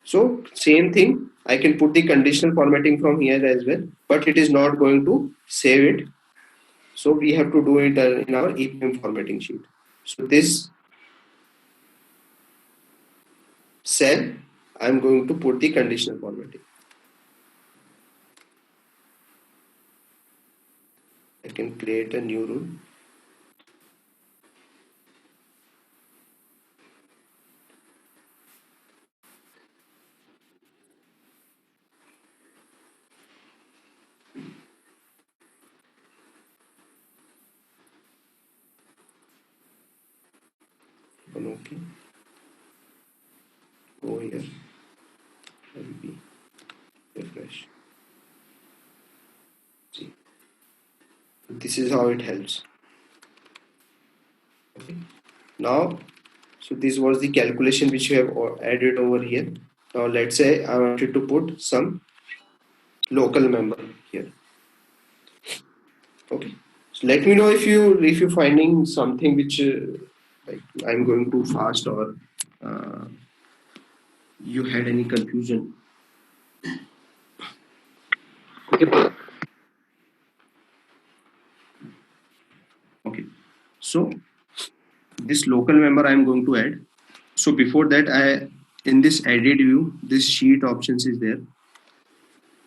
So same thing, I can put the conditional formatting from here as well, but it is not going to save it. So we have to do it in our EPM formatting sheet. So this cell, I'm going to put the conditional formatting. I can create a new rule. Okay. Go here. LB. Refresh. See. This is how it helps. Okay. Now, so this was the calculation which we have added over here. Now let's say I wanted to put some local member here. Okay. So let me know if you're finding something which like I'm going too fast or you had any confusion. Okay. Okay. So this local member I'm going to add. So before that, in this edit view, this sheet options is there.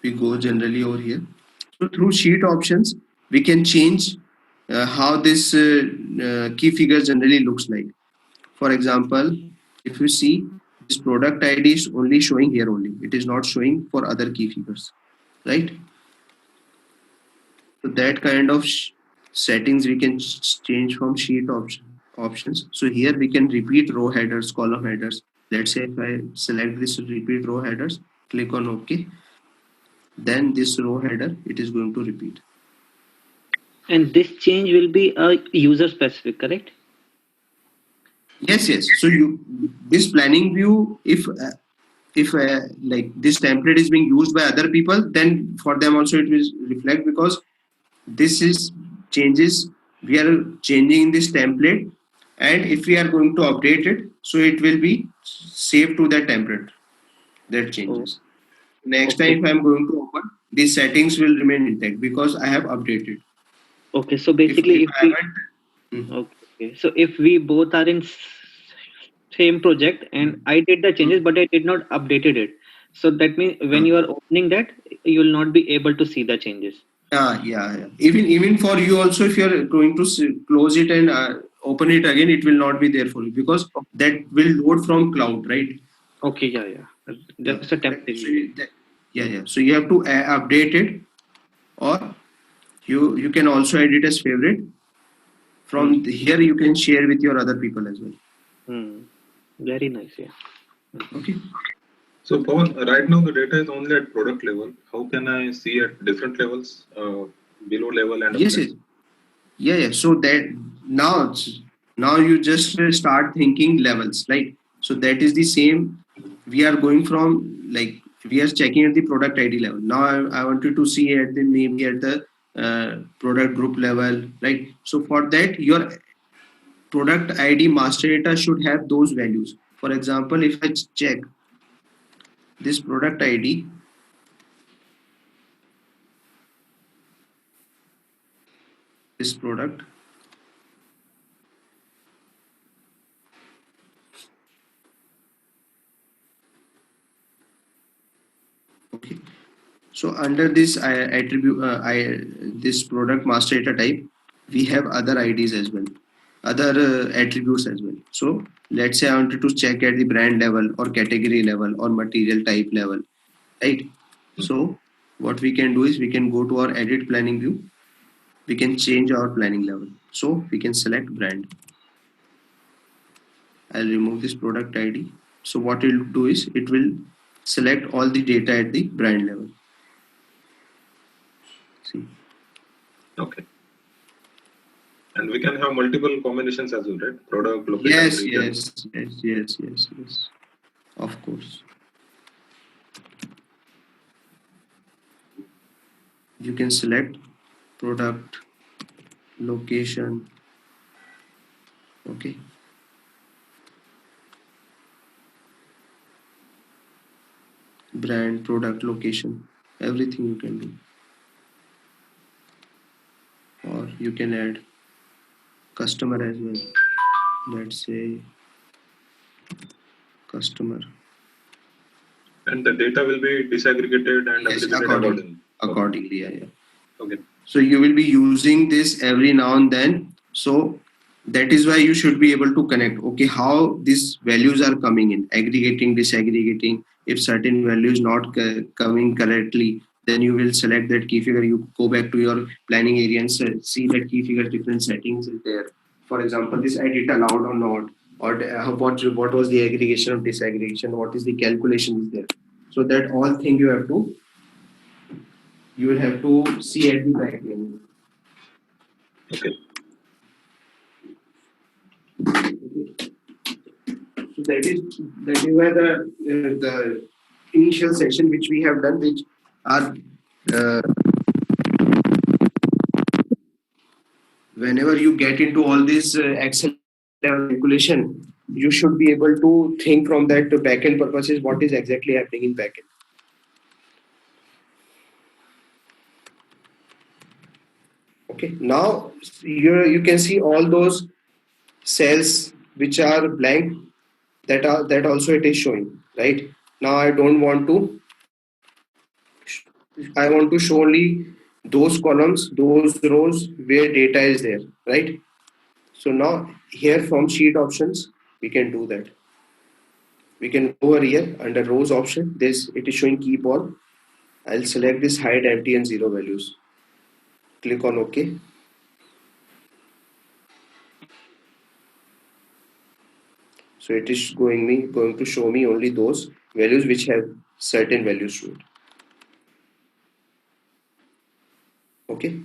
We go generally over here. So through sheet options, we can change how this key figure generally looks like. For example, if you see, this product ID is only showing here only. It is not showing for other key figures, right? So that kind of settings we can change from sheet options. So here we can repeat row headers, column headers. Let's say if I select this repeat row headers, click on OK, then this row header, it is going to repeat. And this change will be a user specific, correct? Yes, yes. So this planning view, if like this template is being used by other people, then for them also it will reflect, because this is changes we are changing in this template, and if we are going to update it, so it will be saved to that template that changes. Next Okay. time if I am going to open, these settings will remain intact because I have updated. Okay, so basically, If if I we haven't, okay, so if we both are in same project and I did the changes, but I did not updated it, so that means when you are opening that, you will not be able to see the changes. yeah. Even for you also, if you are going to close it and open it again, it will not be there for you because that will load from cloud, right? Okay, yeah. That's a Right. So temporary. yeah. So you have to update it, or you can also edit as favorite. From here, you can share with your other people as well. Very nice, yeah. Okay. So Pawan, right now the data is only at product level. How can I see at different levels, below level and Yes, above? yes. Yeah. So that now, now you just start thinking levels, like, so that is the same. We are going from, like, we are checking at the product ID level. Now I wanted to see at the maybe at the product group level, right? So for that, your product ID master data should have those values. For example, if I check this product ID, this product, okay. So under this attribute, this product master data type, we have other IDs as well, other attributes as well. So let's say I wanted to check at the brand level or category level or material type level, right? So what we can do is we can go to our edit planning view. We can change our planning level. So we can select brand. I'll remove this product ID. So what it will do is it will select all the data at the brand level. See. Okay. And we can have multiple combinations as well, right? Product, location, Yes, region. yes. Of course. You can select product, location, okay. Brand, product, location, everything you can do. Or you can add customer as well. Let's say customer. And the data will be disaggregated and Yes, aggregated accordingly. accordingly, yeah. Okay. So you will be using this every now and then. So that is why you should be able to connect. Okay, how these values are coming in, aggregating, disaggregating. If certain values not coming correctly, then you will select that key figure. You go back to your planning area and see that key figure different settings is there. For example, this edit allowed or not, or what was the aggregation of disaggregation, what is the calculation is there. So that all thing you will have to see at the back end. Okay. So that is where the initial session which we have done, which are uh, whenever you get into all this Excel level calculation, you should be able to think from that to backend purposes what is exactly happening in backend. Okay, now you can see all those cells which are blank, that also it is showing, right? Now I don't want to, I want to show only those columns, those rows where data is there, right? So now here from sheet options, we can do that. We can go over here under rows option. This it is showing keep all. I'll select this hide empty and zero values. Click on OK. So it is going to show me only those values which have certain values to it. Okay.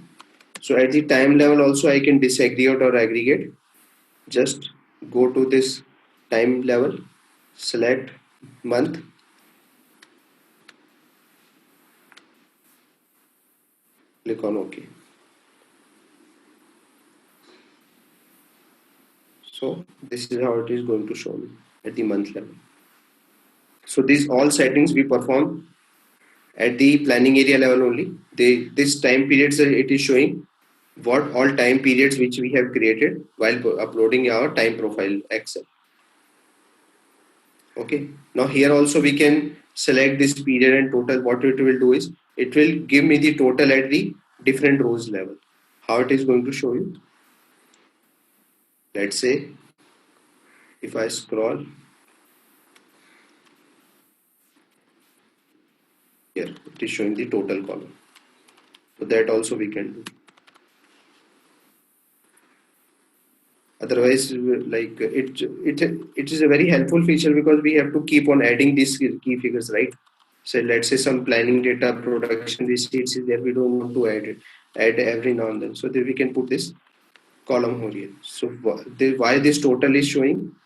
So at the time level also I can disaggregate or aggregate. Just go to this time level, select month, click on OK. So this is how it is going to show me at the month level. So these all settings we perform at the planning area level only. This time periods it is showing what all time periods which we have created while uploading our time profile Excel. Okay. Now here also we can select this period and total. What it will do is it will give me the total at the different rows level. How it is going to show you? Let's say if I scroll here, it is showing the total column. So that also we can do. Otherwise, like it is a very helpful feature because we have to keep on adding these key figures, right? So let's say some planning data, production receipts is there. We don't want to add every now and then. So there we can put this column over here. So why this total is showing?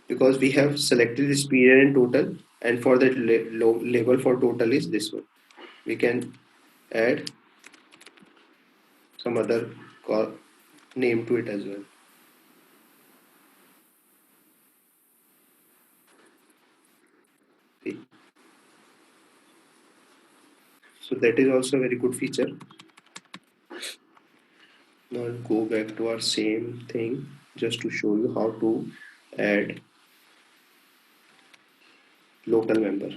Because we have selected this period and total, and for that label for total is this one. We can add some other name to it as well. See? So that is also a very good feature. Now I'll go back to our same thing just to show you how to add local member.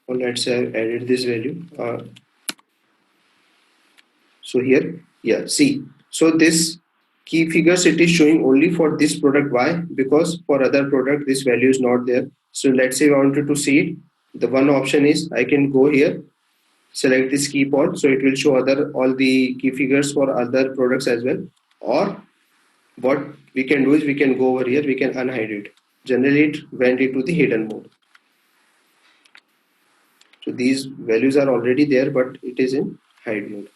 Or let's say I've added this value. So here, yeah, see. So this key figures it is showing only for this product. Why? Because for other product this value is not there. So let's say I wanted to see it. The one option is I can go here, select this key pod, so it will show all the key figures for other products as well. Or what we can do is we can go over here, we can unhide it. Generally it went into the hidden mode. So these values are already there, but it is in hide mode.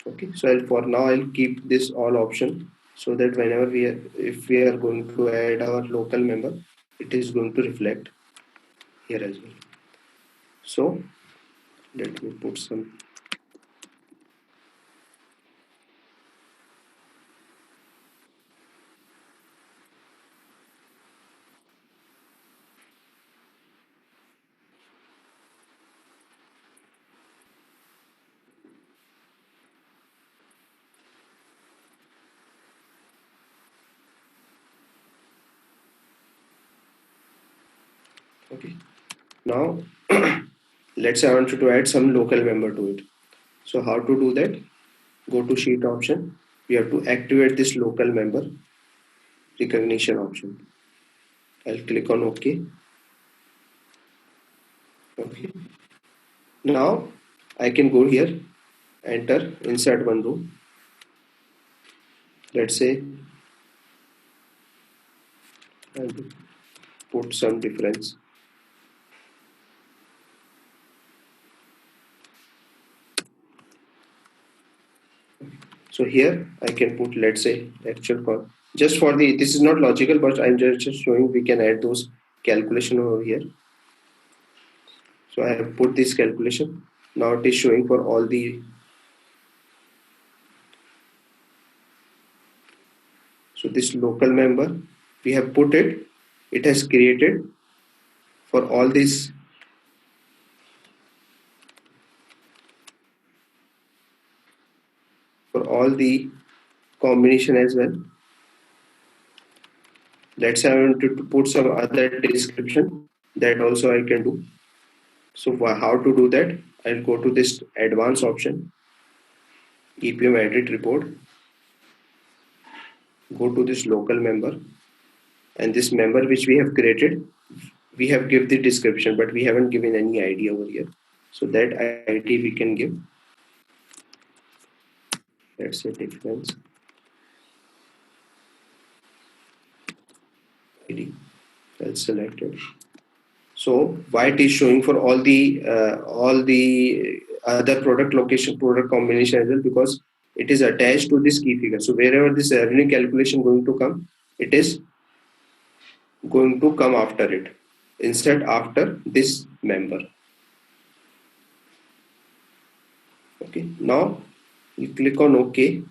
Okay, so for now I'll keep this all option so that whenever if we are going to add our local member, it is going to reflect here as well. So let me put some. Okay, now let's say I want to add some local member to it. So how to do that? Go to sheet option. We have to activate this local member recognition option. I'll click on OK. Okay. Now I can go here, enter, insert one row. Let's say I'll put some difference. So So here I can put, let's say, actual call. Just for the, this is not logical, but I'm just showing we can add those calculation over here. So I have put this calculation. Now it is showing for all the. So this local member, we have put it. It has created for all these. For all the combination as well. Let's say I want to put some other description, that also I can do. So how to do that? I'll go to this advanced option, EPM edit report, go to this local member, and this member which we have created, we have give the description, but we haven't given any ID over here. So that ID we can give. Let's say difference ID. I'll select it. So why it is showing for all the other product location, product combination as well, because it is attached to this key figure. So wherever this revenue calculation going to come, it is going to come after it, instead after this member. Okay, now you click on OK.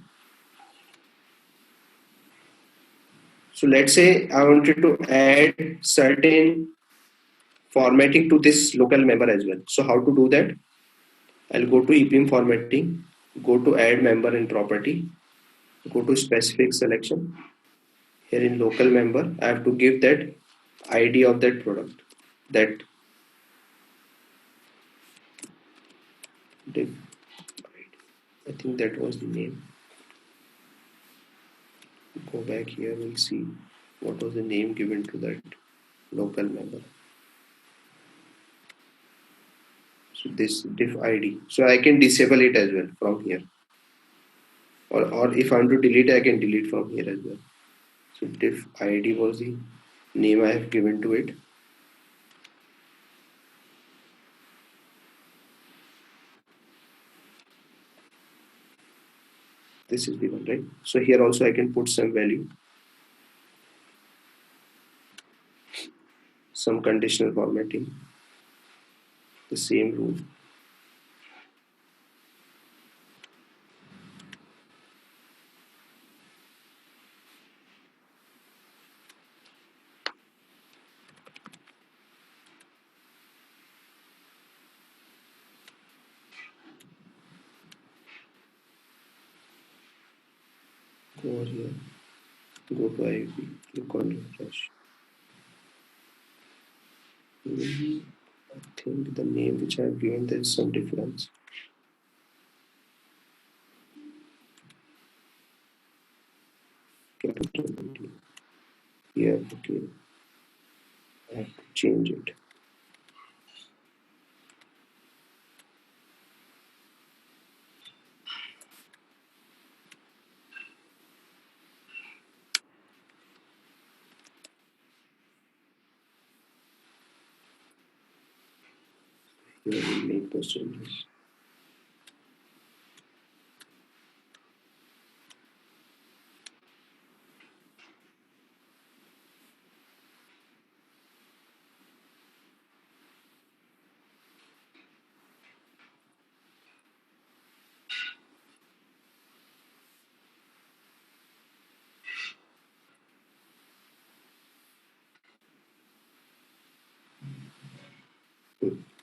So let's say I wanted to add certain formatting to this local member as well. So how to do that? I'll go to EPM formatting, go to add member in property, go to specific selection. Here in local member, I have to give that ID of that product. That div, I think that was the name. Go back here, we'll see what was the name given to that local member. So this diff ID. So I can disable it as well from here. Or if I want to delete, I can delete from here as well. So diff ID was the name I have given to it. This is the one, right? So here also I can put some value, some conditional formatting, the same rule. Go over here, go to IBP, click on refresh. I think the name which I have given, there is some difference. Capital here, okay. I have to change it. Here we make those changes.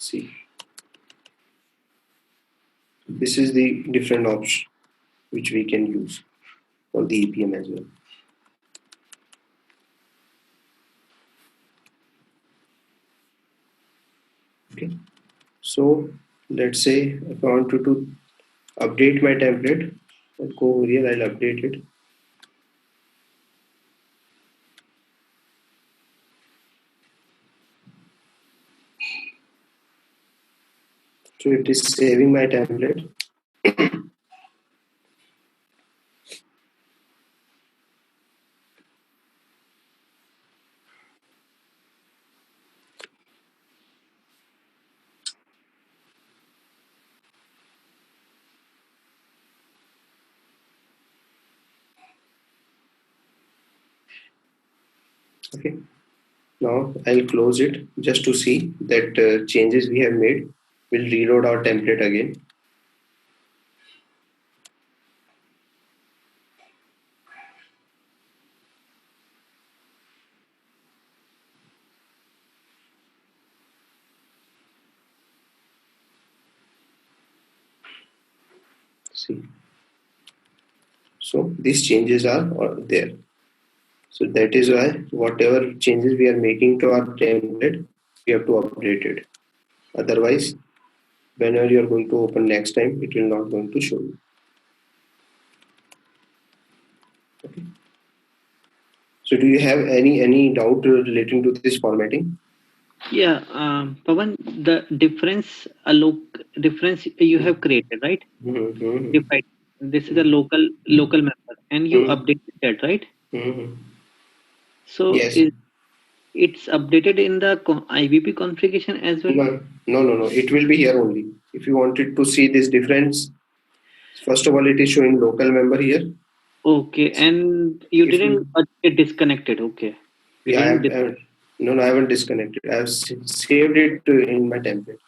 See, this is the different option which we can use for the EPM as well. Okay, so let's say if I wanted to update my template, I'll go over here, I'll update it. So it is saving my template. Okay. Now I'll close it just to see that changes we have made. We'll reload our template again. See. So these changes are there. So that is why whatever changes we are making to our template, we have to update it. Otherwise, whenever you are going to open next time, it will not going to show you. Okay. So do you have any doubt relating to this formatting? Yeah, Pawan, the difference you have created, right? Mm-hmm. Defined. This is a local member, and you Mm-hmm. updated that, right? Mm-hmm. So Yes. it's updated in the IBP configuration as well. No. It will be here only. If you wanted to see this difference, first of all, it is showing local member here. Okay, and you If didn't you, get disconnected. Okay, you yeah, didn't. no, I haven't disconnected. I have saved it in my template.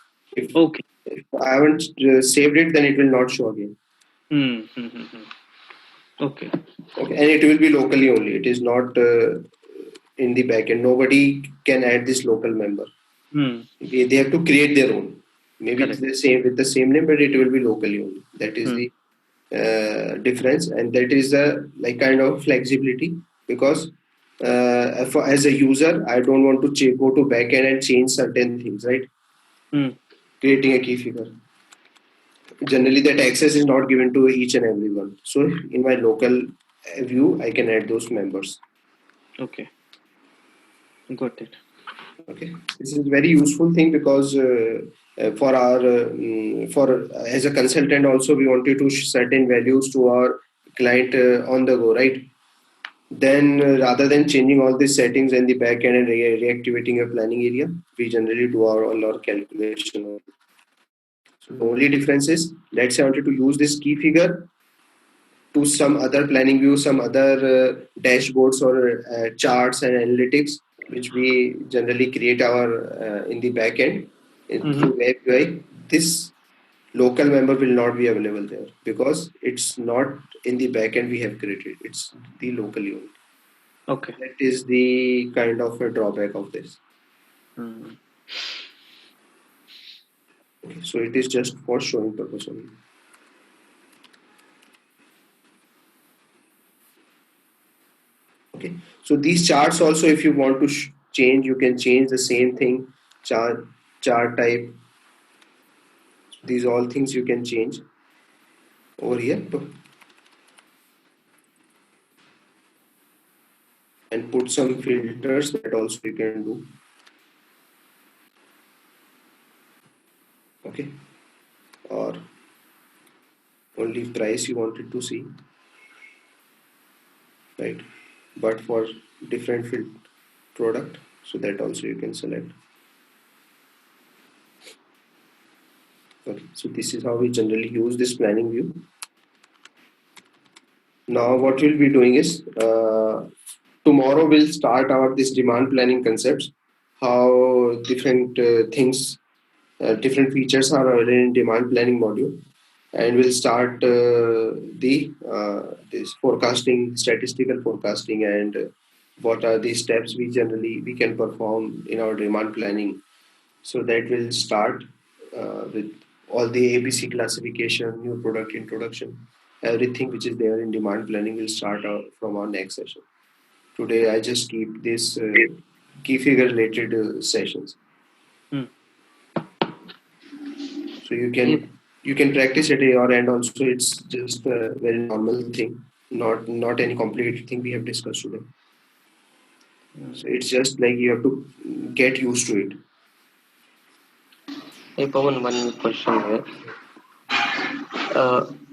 Okay. If I haven't saved it, then it will not show again. Okay. Okay, and it will be locally only. It is not in the backend. Nobody can add this local member. They have to create their own. Maybe it's Correct. the same with the same name, but it will be locally only. That is the difference, and that is the like kind of flexibility because as a user, I don't want to go to backend and change certain things, right? Creating a key figure. Generally, that access is not given to each and everyone. So in my local view, I can add those members. Okay. Got it. Okay, this is very useful thing because for our for as a consultant also we wanted to certain values to our client on the go, right? Then rather than changing all these settings in the back end and reactivating a planning area, we generally do all our calculation. So the only difference is, let's say I wanted to use this key figure to some other planning view, some other dashboards or charts and analytics, which we generally create our in the back end through web UI. This local member will not be available there because it's not in the back end we have created. It's the local unit. Okay. That is the kind of a drawback of this. Okay, so it is just for showing purpose only. Okay, so these charts also, if you want to change, you can change the same thing. Chart type, these all things you can change over here and put some filters, that also you can do. Okay, or only price you wanted to see, right? But for different product, so that also you can select. Okay, so this is how we generally use this planning view. Now what we'll be doing is tomorrow we'll start our this demand planning concepts, how different things, different features are available in demand planning module, and we'll start the this forecasting, statistical forecasting, and what are the steps we can perform in our demand planning. So that will start with all the ABC classification, new product introduction, everything which is there in demand planning will start from our next session. Today I just keep this key figure related sessions. So you can practice at your end also. It's just a very normal thing, not any complicated thing we have discussed today. So it's just like you have to get used to it. Hey, Pawan, one question here.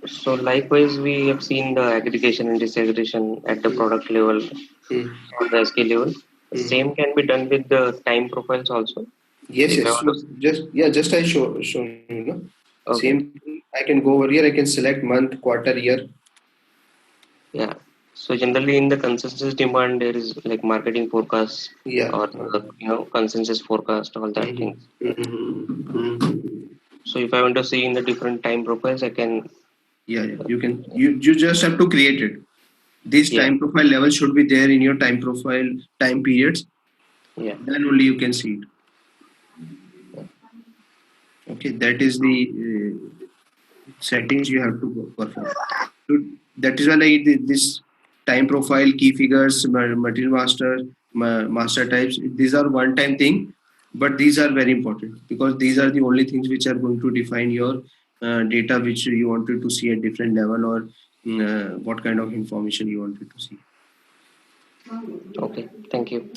So likewise, we have seen the aggregation and disaggregation at the product level or the SK level. The same can be done with the time profiles also. Yes. So just I show you, no? Okay. Same thing. I can go over here. I can select month, quarter, year. Yeah. So generally in the consensus demand, there is like marketing forecast or consensus forecast, all that things. So if I want to see in the different time profiles, I can. Yeah, you can. You just have to create it. This time profile level should be there in your time profile time periods. Yeah. Then only you can see it. Okay, that is the settings you have to perform. So that is why this time profile, key figures, material master, master types. These are one-time thing, but these are very important because these are the only things which are going to define your data which you wanted to see at different level or what kind of information you wanted to see. Okay, thank you.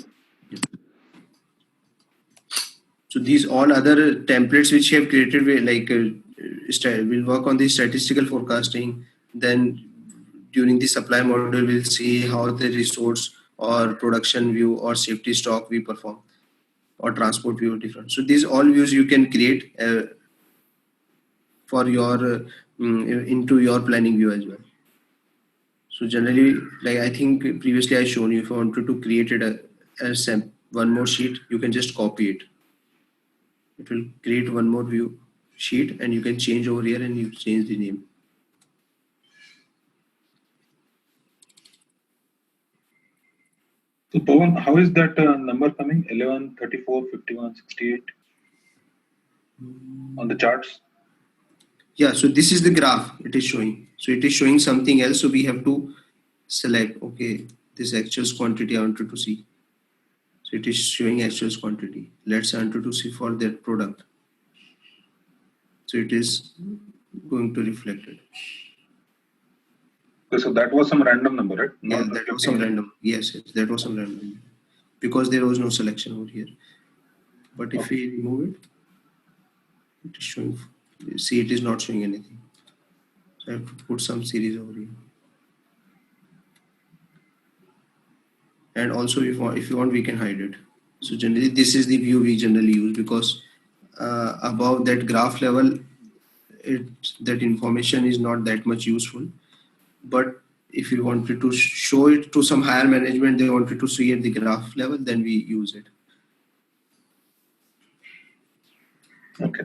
So these all other templates which you have created will work on the statistical forecasting. Then during the supply model, we'll see how the resource or production view or safety stock we perform or transport view different. So these all views you can create for your into your planning view as well. So generally, like I think previously I shown you, if you wanted to create it as one more sheet, you can just copy it. It will create one more view sheet and you can change over here and you change the name. So Pawan, how is that number coming? 11, 34, 51, 68 on the charts? Yeah, so this is the graph it is showing. So it is showing something else. So we have to select, okay, this actuals quantity I wanted to see. So it is showing actuals quantity. Let's enter to see for that product. So it is going to reflect it. Okay, so that was some random number, right? Yeah, that was some random. Yes, that was some random. Because there was no selection over here. But if we remove it, it is showing, see, it is not showing anything. So I have to put some series over here. And also if you want, we can hide it. So generally, this is the view we generally use because above that graph level, that information is not that much useful. But if you wanted to show it to some higher management, they wanted to see at the graph level, then we use it. Okay.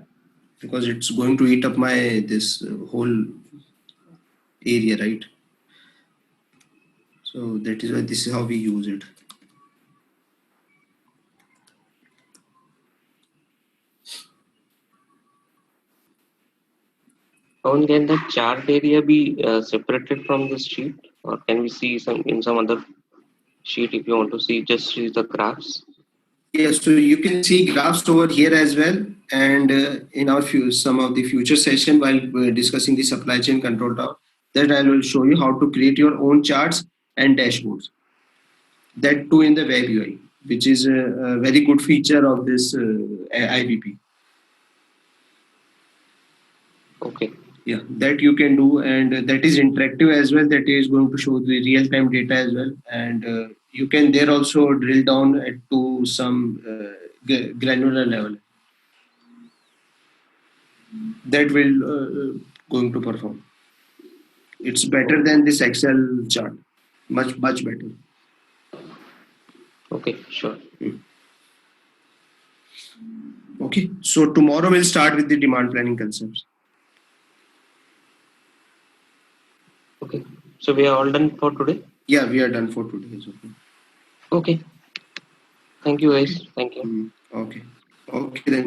Because it's going to eat up this whole area, right? So that is why this is how we use it. Pawan, can the chart area be separated from this sheet, or can we see in some other sheet if you want to just see the graphs? Yes, so you can see graphs over here as well, and in our some of the future session while discussing the supply chain control tower, that I will show you how to create your own charts and dashboards. That too in the web UI, which is a very good feature of this IBP. Okay. Yeah, that you can do, and that is interactive as well. That is going to show the real-time data as well, and you can there also drill down to some granular level. That will going to perform. It's better than this Excel chart, much better. Okay, sure. Okay, so tomorrow we'll start with the demand planning concepts. Okay, so we are all done for today? Yeah, we are done for today. Okay. Thank you guys. Thank you. Okay then.